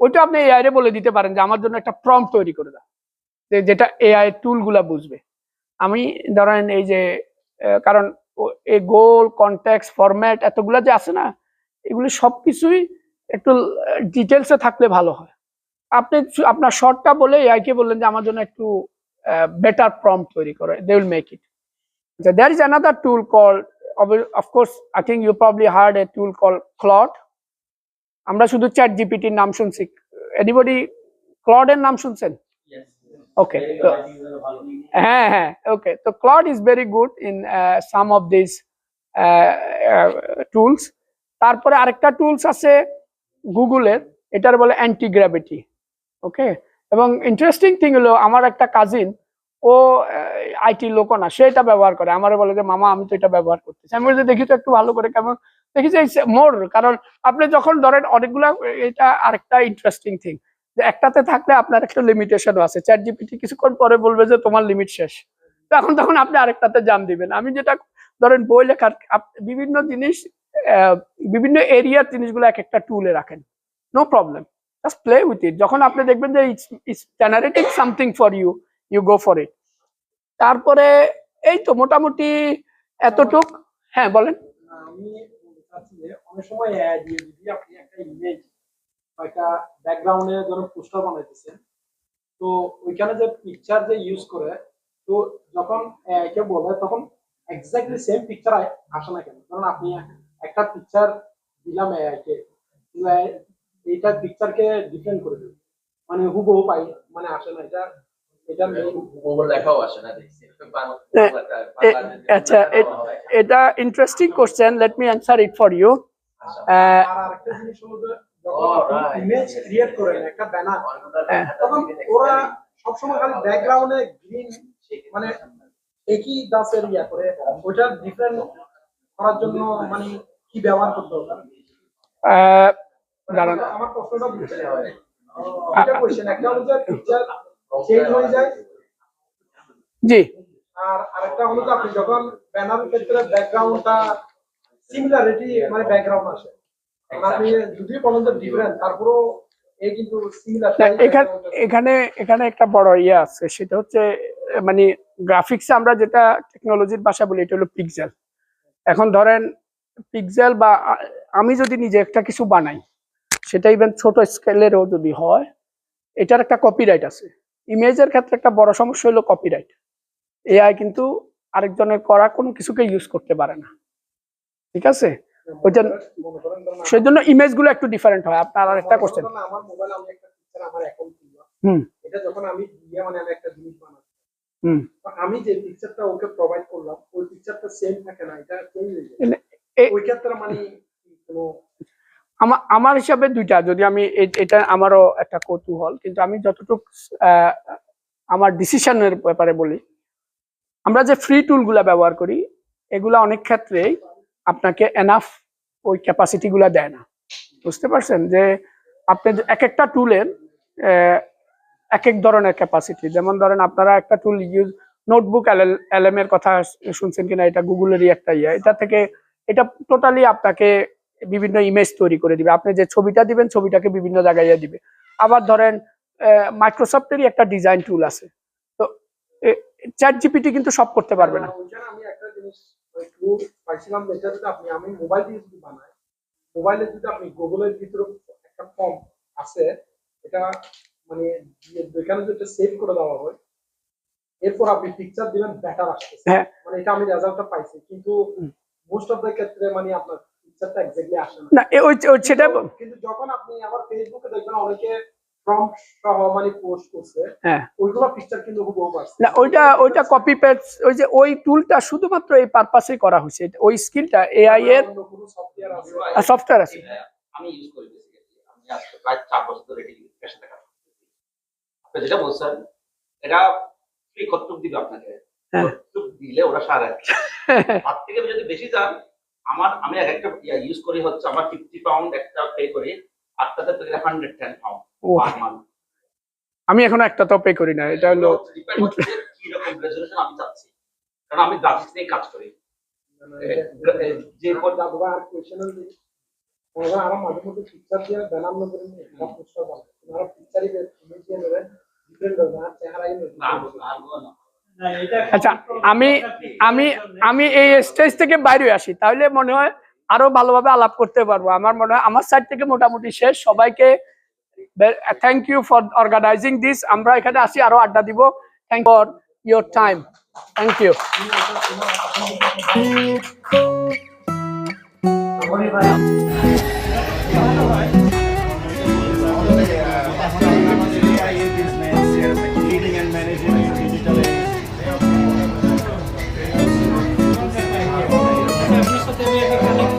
ওইটা আপনি এআই রে বলে দিতে পারেন যে আমার জন্য একটা প্রম্পট তৈরি করে দাও, যেটা এআই টুল গুলা বুঝবে। আমি ধরেন এই যে কারণ এই গোল কনটেক্সট ফরম্যাট এতগুলা যে আছে না, এগুলি সবকিছুই একটু ডিটেলসে থাকলে ভালো হয়। আপনি আপনার শর্টটা বলে এআই কে বললেন যে আমার জন্য একটু বেটার প্রম্পট তৈরি করে, they will make it. There is another tool called, of course, I think you probably heard a tool called Claude. আমরা শুধু চ্যাট জিপিটির নাম শুনছি, এনিবডি ক্লড এর নাম শুনছেন? ওকে, তো হ্যাঁ হ্যাঁ, ওকে, তো Claude is very good in some of this tools. তারপরে আরেকটা টুলস আছে গুগলের, এটার বলে অ্যান্টি গ্র্যাভিটি। ওকে, এবং ইন্টারেস্টিং থিং হলো আমার একটা কাজিন, ও আইটি লোক না, সে এটা ব্যবহার করে, আমার বলে যে মামা আমি তো এটা ব্যবহার করতেছি। আমি বলছি দেখি তো একটু ভালো করে কেমন, দেখি যে মোর, কারণ আপনি যখন ধরেন অনেকগুলা, এটা আরেকটা ইন্টারেস্টিং থিং যে একটাতে থাকলে আপনার একটা লিমিটেশনও আছে। চ্যাট জিপিটি কিছুক্ষণ পরে বলবে যে তোমার লিমিট শেষ, তখন আপনি আরেকটাতে জাম দিবেন। আমি যেটা ধরেন বই লেখার বিভিন্ন জিনিস, বিভিন্ন এরিয়ার জিনিসগুলো এক একটা টুলে রাখেন, no problem, just play with it. যখন আপনি দেখবেন যে it's generating something for you, you go for it. তারপরে এই তো মোটামুটি এতটুক। হ্যাঁ বলেন। আমি বলতে চাচ্ছি যে অনেক সময় AI দিয়ে যদি আপনি একটা ইমেজ বা একটা ব্যাকগ্রাউন্ডে ধরুন পোস্টার বানাইতেছেন, তো ওইখানে যে পিকচার যে ইউজ করে, তো যখন AI কে বলে তখন এক্স্যাক্টলি সেম পিকচার আসে না কেন? কারণ আপনি একটা পিকচার দিলাম AI কে, এইটা পিকচারকে ডিফারেন্ট করে দেবে, মানে হুবহু পাই, মানে আসে না। এটা লেখাও আসে না দেখছি। আচ্ছা, এটা interesting question, let me answer it for you. আর আরেকটা জিনিস হলো যে যখন ইমেজ ক্রিয়েট করেন একটা ব্যানার, তখন ওরা সবসময় খালি ব্যাকগ্রাউন্ডে গ্রিন, মানে একই দাসের ইয়া করে, ওইটা ডিফারেন্ট করার জন্য মানে কি ব্যবহার করতে হবে? দাঁড়ান, আমার প্রশ্নটা বুঝতে হবে। এটা কোশ্চেন একটা হলো যে পিকচার চেঞ্জ হয়ে যায়, জি, আর আরেকটা হলো যে আপনি যখন ব্যানারের ক্ষেত্রে ব্যাকগ্রাউন্ডটা সিমিলারিটি, মানে ব্যাকগ্রাউন্ড আসে, আপনি যদি বলেন যে ডিফারেন্ট, তারপরেও এই কিন্তু সিমিলার। এখানে একটা বড় ইয়ে আছে, সেটা হচ্ছে মানে গ্রাফিক্সে আমরা যেটা টেকনোলজির ভাষা বলি, এটা হলো পিক্সেল। এখন ধরেন পিক্সেল বা আমি যদি নিজে একটা কিছু বানাই, সেটা ইভেন ছোট স্কেলেরও যদি হয়, এটার একটা কপিরাইট আছে। ইমেজের ক্ষেত্রে একটা বড় সমস্যা হলো কপিরাইট। এআই কিন্তু আরেকজনের করা কোনো কিছুকে ইউজ করতে পারে না, ঠিক আছে? ওইটা সেই জন্য ইমেজ গুলো একটু ডিফারেন্ট হয়। আপনার আর একটা কোশ্চেন, আমার মোবাইল, আমি একটা পিকচার আমার অ্যাকাউন্ট খুললাম, হুম, এটা যখন আমি দিয়ে মানে আমি একটা জিনিস বানাচ্ছি, আমি যে পিকচারটা ওকে প্রোভাইড করলাম, ওই পিকচারটা সেম থাকে না, এটা চেঞ্জ হয়ে যায়। ওই ক্ষেত্রে মানে কোনো আমার হিসাবে দুইটা, যদি আমি এটা আমারও একটা কৌতূহল, কিন্তু আমি যতটুকু আমার ডিসিশনের ব্যাপারে বলি, আমরা যে ফ্রি টুলগুলা ব্যবহার করি, এগুলা অনেক ক্ষেত্রেই আপনাকে এনাফ ওই ক্যাপাসিটি গুলা দেয় না। বুঝতে পারছেন যে আপনি এক একটা টুলের এক এক ধরনের ক্যাপাসিটি। যেমন ধরেন আপনারা একটা টুল ইউজ, নোটবুক এলএম এর কথা শুনছেন কিনা, এটা গুগলেরই একটা ইয়ে, এটা থেকে এটা টোটালি আপনাকে বিভিন্ন ইমেজ তৈরি করে দিবে। আপনি যে ছবিটা দিবেন, ছবিটাকে বিভিন্ন জায়গায় দিবে। আবার ধরেন মাইক্রোসফটেরই একটা ডিজাইন টুল আছে, তো চ্যাট জিপিটি কিন্তু সব করতে পারবে না। আমি একটা জিনিস টুল পাইছিলাম, যেটা যদি আমি মোবাইল দিয়ে যদি বানাই, মোবাইলে যদি আপনি গুগলের ভিতরে একটা ফর্ম আছে, এটা মানে যেখানে যেটা সেভ করে দেওয়া হয়, এরপর আপনি পিকচার দিবেন, ব্যাটার আসতেছে। মানে এটা আমি রেজাল্টটা পাইছি, কিন্তু মোস্ট অফ দ্য ক্ষেত্রে মানে আপনার পিকচারটা এক্স্যাক্টলি আসে না। সেটা কিন্তু যখন আপনি আবার ফেসবুকে দেখবেন অনেকে প্রম্পট সহ মানে পোস্ট করছে, হ্যাঁ, ওইগুলো পিকচার কিন্তু হুবহু আসছে না। ওইটা কপি পেস্ট, ওই যে ওই টুলটা শুধুমাত্র এই পারপাসেই করা হয়েছে। ওই স্কিলটা এআই এর সফটওয়্যার আছে। আমি ইউজ করি বেসিক্যালি, আমি আজকে প্রায় 4 বছর ধরে এর সাথে কাজ করতেছি। আপনি যেটা বলছেন, এটা ফ্রি কতটুক দিবে আপনাকে? কতটুক দিলে ওরা সারা তার থেকে যদি বেশি চান, আমি একটা ইউজ করি হচ্ছে, আমার 50 পাউন্ড একটা পে করি, আর তাদের তো 110 পাউন্ড পার মান্থ। আমি এখনো একটা তো পে করি না। এটা হলো কি কিরকম রেজলিউশন আমি চাচ্ছি, কারণ আমি গ্রাফিক্স নিয়ে কাজ করি। যে আমরা মাঝে মধ্যে পিকচার দিয়ে বানানো করে নিয়ে একটা পোস্টার বানাই, আমরা পিকচারই ইমেজ দিয়ে নেবেন ডিফারেন্ট হবে আর চেহারাই না, এটা আচ্ছা, আমি আমি আমি এই স্টেজ থেকে বাইরে আসি, তাহলে মনে হয় আরো ভালোভাবে আলাপ করতে পারবো। আমার মনে হয় আমার সাইড থেকে মোটামুটি শেষ। সবাইকে thank you for organizing this. আমরা এখানে আসি, আরো আড্ডা দিব। Thank for your time. Thank you.